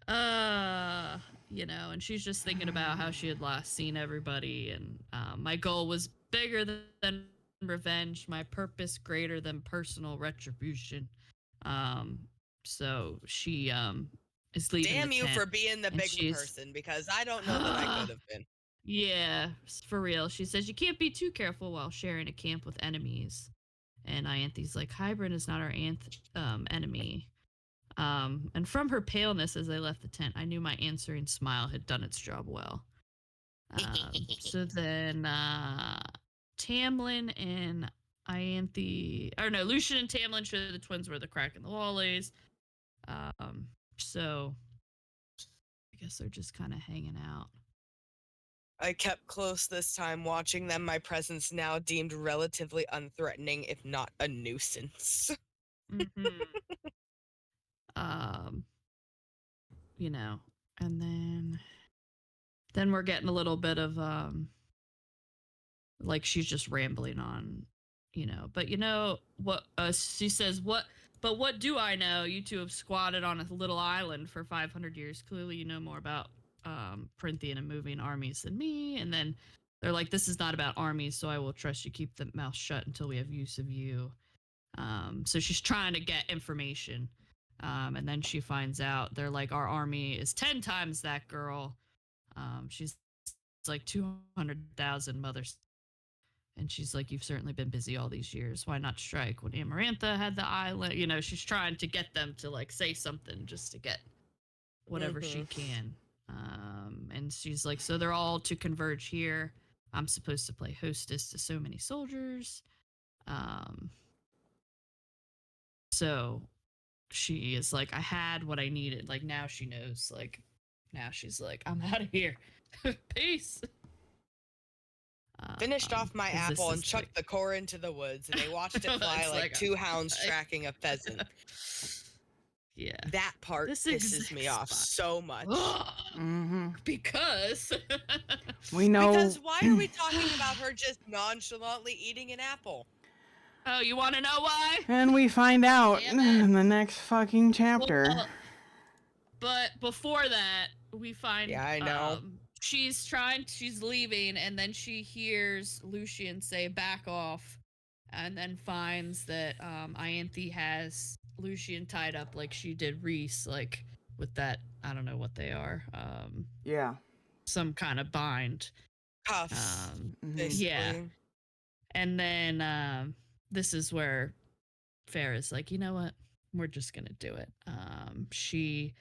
And she's just thinking about how she had last seen everybody, and my goal was bigger than revenge, my purpose greater than personal retribution. So she is leaving. Damn you for being the big person, because I don't know that I could have been. Yeah, for real. She says you can't be too careful while sharing a camp with enemies. And Ianthe's like, Hybrid is not our enemy. And from her paleness as I left the tent, I knew my answering smile had done its job well. So then Tamlin and Ianthe, or no, Lucian and Tamlin show the twins where the crack in the wall is. So I guess they're just kind of hanging out. I kept close this time, watching them, my presence now deemed relatively unthreatening, if not a nuisance. And then we're getting a little bit of like she's just rambling on, but what she says, but what do I know? You two have squatted on a little island for 500 years. Clearly you know more about Prynthian and moving armies than me. And then they're like, this is not about armies, so I will trust you keep the mouth shut until we have use of you. So she's trying to get information. And then she finds out they're like, our army is 10 times that girl. She's like 200,000 mothers. And she's like, you've certainly been busy all these years. Why not strike when Amarantha had the island? She's trying to get them to like say something just to get whatever she can. And she's like, so they're all to converge here. I'm supposed to play hostess to so many soldiers. So she is like, I had what I needed. Like, now she knows. Like, now she's like, I'm out of here. Peace. Finished off my 'cause this apple and is, chucked the core into the woods, and they watched it fly It's like like, two hounds tracking a pheasant. Yeah. That part This pisses exact me off spot. so much. Because We know. Because why are we talking about her just nonchalantly eating an apple? Oh, you want to know why? And we find out Damn it. in the next fucking chapter. Well, but before that, we find Yeah, I know. she's leaving, and then she hears Lucian say back off, and then finds that Ianthe has Lucian tied up like she did Reese, like with that, I don't know what they are, Yeah. some kind of bind. Cuffs, basically. Yeah. And then this is where Farrah's like, you know what? We're just gonna do it. She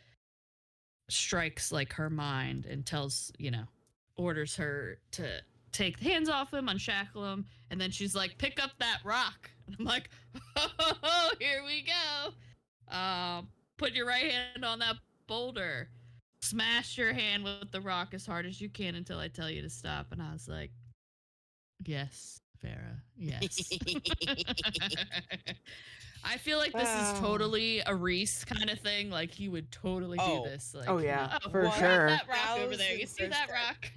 strikes like her mind and orders her to take the hands off him, unshackle him, and then she's like, pick up that rock. And I'm like, oh, here we go. Put your right hand on that boulder. Smash your hand with the rock as hard as you can until I tell you to stop. And I was like, yes, Farrah, yes. I feel like this is totally a Reese kind of thing. Like, he would totally do this. Like, yeah, oh, for grab sure. that rock over there. You see that rock?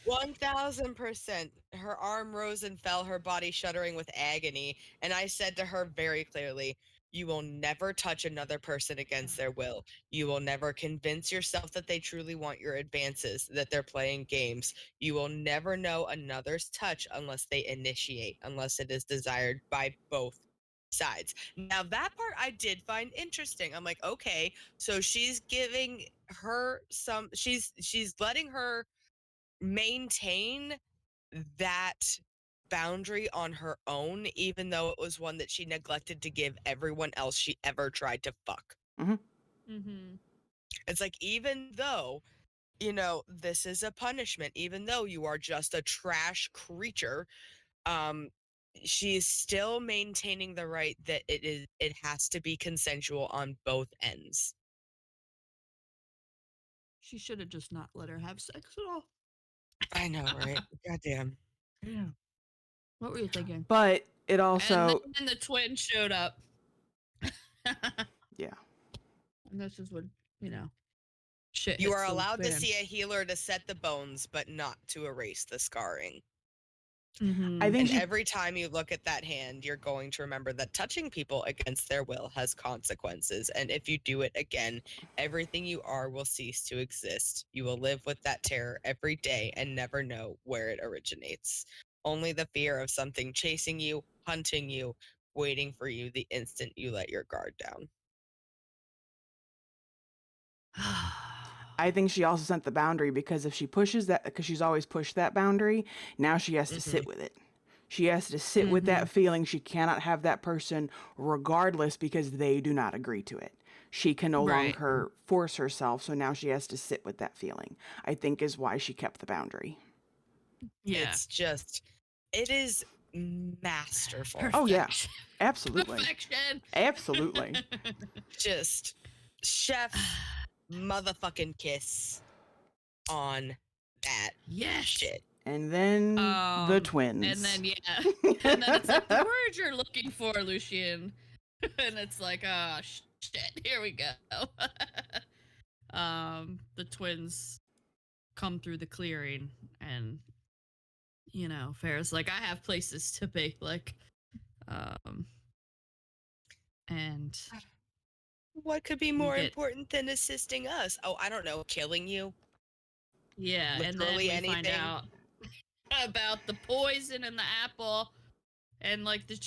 1000%. Her arm rose and fell, her body shuddering with agony. And I said to her very clearly, you will never touch another person against their will. You will never convince yourself that they truly want your advances, that they're playing games. You will never know another's touch unless they initiate, unless it is desired by both sides. Now, that part I did find interesting. I'm like, okay, so she's giving her she's letting her maintain that boundary on her own, even though it was one that she neglected to give everyone else she ever tried to fuck. It's like, even though, this is a punishment, even though you are just a trash creature, she's still maintaining the right that it has to be consensual on both ends. She should have just not let her have sex at all. I know, right? Goddamn. Yeah. What were you thinking? But it also. And then the twin showed up. Yeah. And this is what, shit. You are allowed to see a healer to set the bones, but not to erase the scarring. Mm-hmm. I think And every time you look at that hand, you're going to remember that touching people against their will has consequences. And if you do it again, everything you are will cease to exist. You will live with that terror every day and never know where it originates. Only the fear of something chasing you, hunting you, waiting for you the instant you let your guard down. I think she also sent the boundary because if she pushes that, because she's always pushed that boundary, now she has to sit with it. She has to sit with that feeling. She cannot have that person regardless because they do not agree to it. She can no longer force herself, so now she has to sit with that feeling, I think is why she kept the boundary. Yeah. It's just, it is masterful. Perfection. Oh, yeah. Absolutely. Perfection. Absolutely. Just chef's motherfucking kiss on that shit. And then the twins. And then, and then it's like, the word you're looking for, Lucian. And it's like, oh, shit, here we go. The twins come through the clearing, and, Farrah's like, I have places to be, like, and... What could be more important than assisting us? Oh, I don't know, killing you? Yeah, Literally and then we anything. find out about the poison in the apple, and like that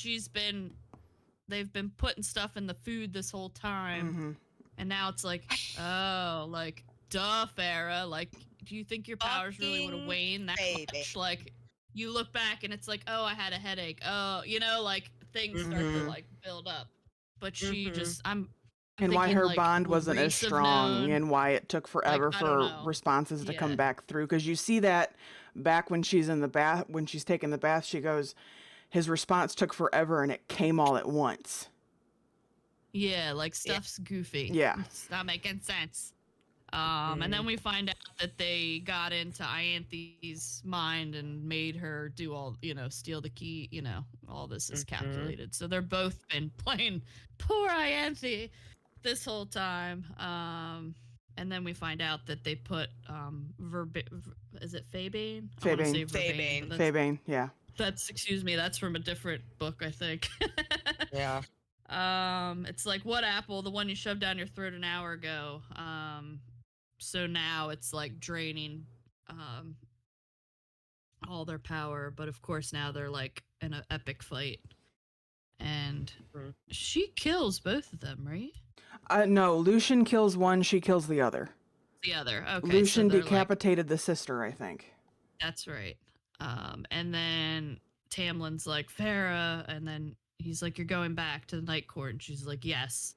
they've been putting stuff in the food this whole time, and now it's like, oh, like, duh, Farrah, like, do you think your powers really would have waned that much? Like, you look back and it's like, oh, I had a headache. Oh, like things start to like build up, but she just, I'm and thinking, why her like, bond wasn't as strong and why it took forever for responses to come back through. Because you see that back when she's in the bath, when she's taking the bath, she goes, his response took forever and it came all at once. Yeah, like stuff's goofy. Yeah. It's not making sense. And then we find out that they got into Ianthe's mind and made her do all, steal the key, all this is calculated. So they're both been playing poor Ianthe this whole time. And then we find out that they put is it Fabane? I want to say Fabane. Fabane, yeah. That's from a different book, I think. Yeah. It's like, what apple? The one you shoved down your throat an hour ago. So now it's like draining all their power, but of course now they're like in an epic fight. And she kills both of them, right? No, Lucian kills one, she kills the other. The other, okay. Lucian decapitated the sister, I think. That's right. And then Tamlin's like, Farah, and then he's like, you're going back to the Night Court, and she's like, yes.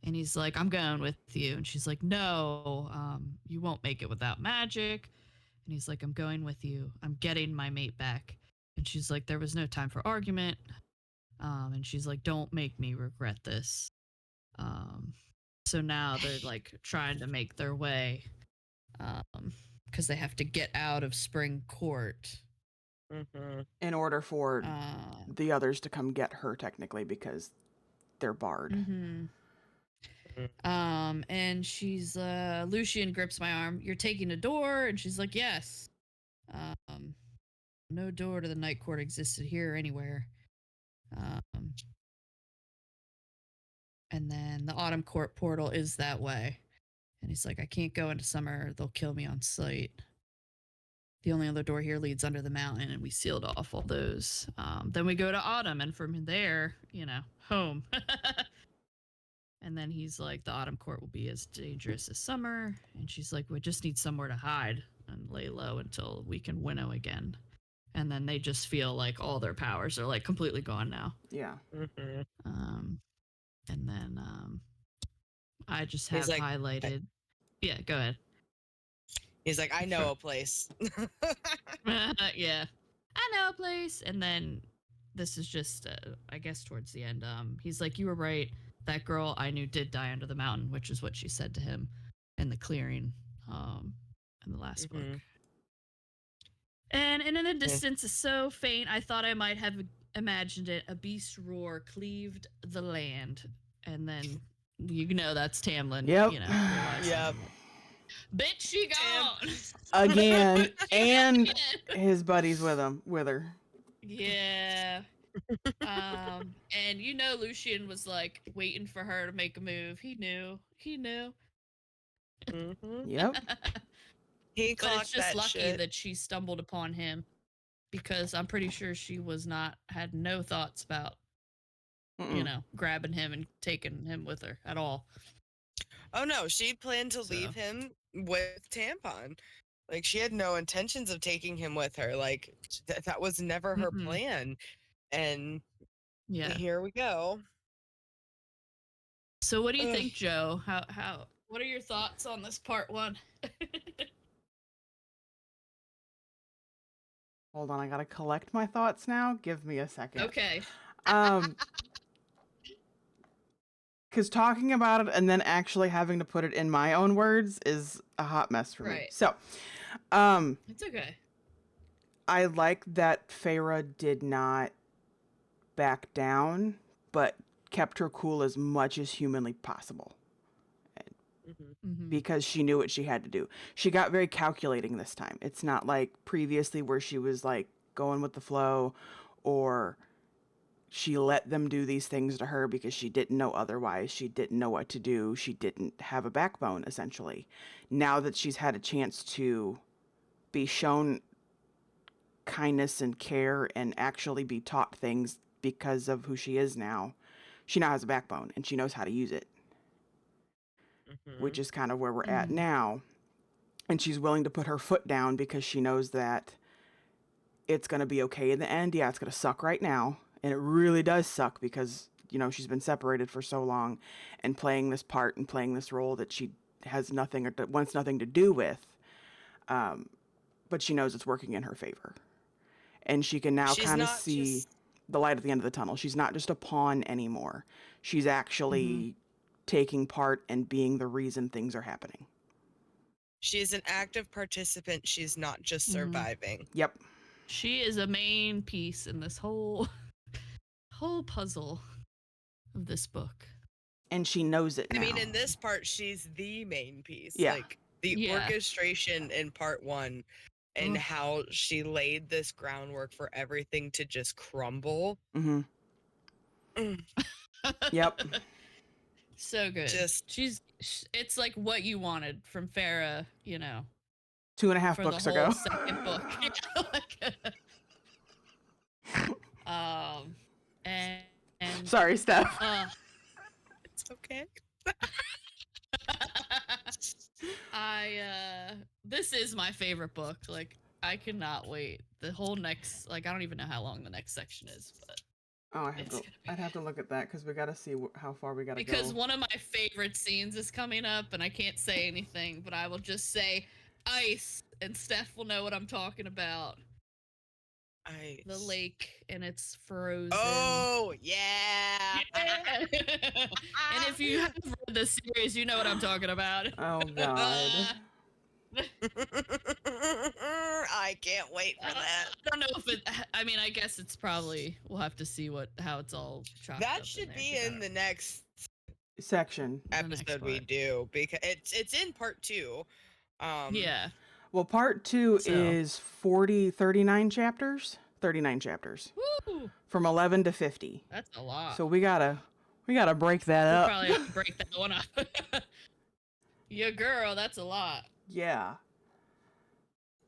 And he's like, I'm going with you. And she's like, no, you won't make it without magic. And he's like, I'm going with you. I'm getting my mate back. And she's like, there was no time for argument. And she's like, don't make me regret this. So now they're like trying to make their way because they have to get out of Spring Court. In order for the others to come get her, technically, because they're barred. And she's Lucian grips my arm. You're taking a door, and she's like, yes. No door to the Night Court existed here anywhere. And then the Autumn Court portal is that way. And he's like, I can't go into summer. They'll kill me on sight. The only other door here leads under the mountain, and we sealed off all those. Then we go to Autumn, and from there, home. And then he's like, the Autumn Court will be as dangerous as summer. And she's like, we just need somewhere to hide and lay low until we can winnow again. And then they just feel like all their powers are like completely gone now. Yeah. And then I just have highlighted. Yeah, go ahead. He's like, I know a place. Yeah, I know a place. And then this is just, I guess, towards the end. He's like, you were right. That girl I knew did die under the mountain, which is what she said to him in the clearing in the last book. And in the distance is so faint, I thought I might have imagined it. A beast roar cleaved the land. And then, that's Tamlin. Yep. Yep. Bitch, she gone. Again. And his buddies with her. Yeah. And Lucian was like waiting for her to make a move. He knew. Yep. He but it's just that lucky shit. that she stumbled upon him, because I'm pretty sure she had no thoughts about grabbing him and taking him with her at all. Oh no, she planned to leave him with Tampon. Like, she had no intentions of taking him with her. Like, that was never her plan. And here we go. So what do you think, Joe? What are your thoughts on this part one? Hold on, I gotta collect my thoughts now. Give me a second. Okay. Because talking about it and then actually having to put it in my own words is a hot mess for me. So, it's okay. I like that Farah did not back down, but kept her cool as much as humanly possible. Because she knew what she had to do. She got very calculating this time. It's not like previously where she was like going with the flow, or she let them do these things to her because she didn't know otherwise. She didn't know what to do. She didn't have a backbone, essentially. Now that she's had a chance to be shown kindness and care and actually be taught things because of who she is now, she now has a backbone and she knows how to use it. Which is kind of where we're at now. And she's willing to put her foot down because she knows that it's going to be okay in the end. Yeah, it's going to suck right now. And it really does suck because, she's been separated for so long and playing this part and playing this role that she has nothing or wants nothing to do with. But she knows it's working in her favor. And she can now kind of see the light at the end of the tunnel. She's not just a pawn anymore. She's actually taking part and being the reason things are happening. She's an active participant. She's not just surviving. Yep. She is a main piece in this whole puzzle of this book. And she knows it now. I mean, in this part, she's the main piece. Yeah. Like, the orchestration in part 1 and how she laid this groundwork for everything to just crumble. Yep. So good. It's like what you wanted from Farah, 2.5 books ago. Second book. And sorry, Steph. It's okay. This is my favorite book. Like, I cannot wait. The whole next, I don't even know how long the next section is, but I'd have to look at that because we got to see how far we got to go. Because one of my favorite scenes is coming up, and I can't say anything, but I will just say ice, and Steph will know what I'm talking about. Ice. The lake, and it's frozen. Oh, yeah. And if you have read the series, you know what I'm talking about. Oh, God. I can't wait for that. I don't know if I guess it's probably, we'll have to see how it's all chopped up. That should be in the next section episode we do, because it's in part 2. Yeah. Well, part 2 is 39 chapters. 39 chapters. Woo! From 11 to 50. That's a lot. So we gotta break that up. Probably have to break that one up. Yeah, girl, that's a lot. Yeah.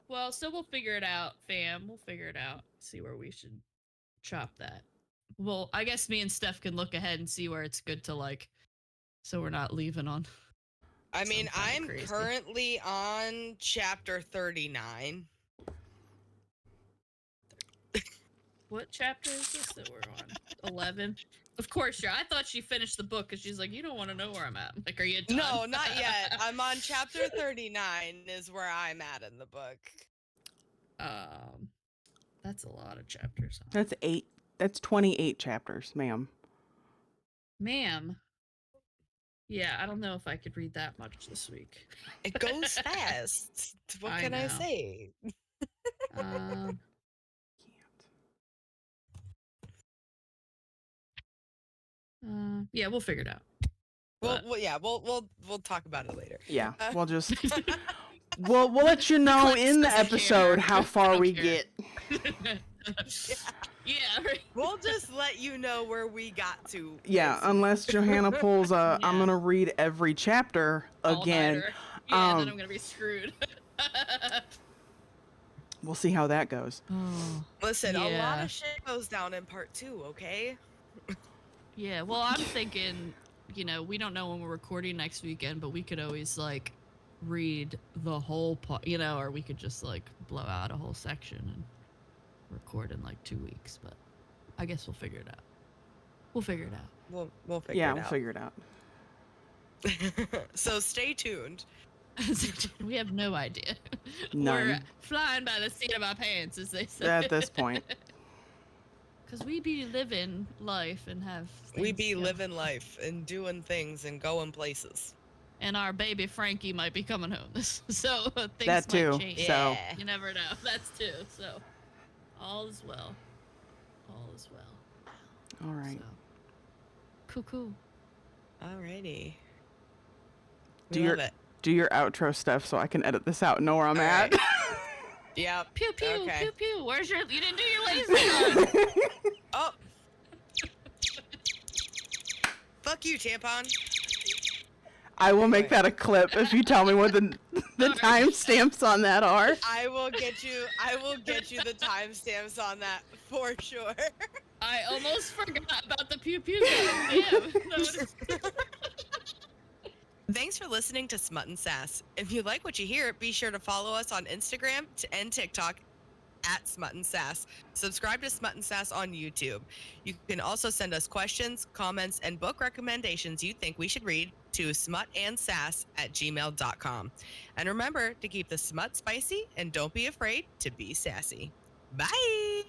Well, so we'll figure it out, fam. We'll figure it out. See where we should chop that. Well, I guess me and Steph can look ahead and see where it's good to so we're not leaving on. I mean, I'm currently on chapter 39. What chapter is this that we're on? 11? Of course, I thought she finished the book because she's like, you don't want to know where I'm at. I'm like, are you done? No, not yet. I'm on chapter 39 is where I'm at in the book. That's a lot of chapters. Huh? That's 8. That's 28 chapters, ma'am. Ma'am. Yeah, I don't know if I could read that much this week. It goes fast. What can I say? Yeah, we'll figure it out. We'll talk about it later. Yeah, we'll just we'll let you know in the episode how far we get. Yeah, right. We'll just let you know where we got to. Yeah, unless Johanna pulls a I'm gonna read every chapter again. Yeah, then I'm gonna be screwed. We'll see how that goes. Listen, a lot of shit goes down in part 2, okay? Yeah, well, I'm thinking, we don't know when we're recording next weekend, but we could always, read the whole part, or we could just, blow out a whole section and record in, 2 weeks, but I guess we'll figure it out. We'll figure it out. We'll figure it out. Yeah, we'll figure it out. So stay tuned. We have no idea. None. We're flying by the seat of our pants, as they say. At this point. Because we be living life and have We be living life and doing things and going places. And our baby Frankie might be coming home. So things that too. might change. So you never know. That's too. So all is well. All is well. All right. So. Cool. Alrighty. Do your outro stuff so I can edit this out and know where I'm at. Right. Yeah. Pew pew pew pew. Where's your? You didn't do your laser gun. Oh. Fuck you, tampon. I will make that a clip if you tell me what the timestamps on that are. I will get you the timestamps on that for sure. I almost forgot about the pew pew gun. Damn. Thanks for listening to Smut and Sass. If you like what you hear, be sure to follow us on Instagram and TikTok at Smut and Sass. Subscribe to Smut and Sass on YouTube. You can also send us questions, comments, and book recommendations you think we should read to smutandsass@gmail.com. And remember to keep the smut spicy and don't be afraid to be sassy. Bye!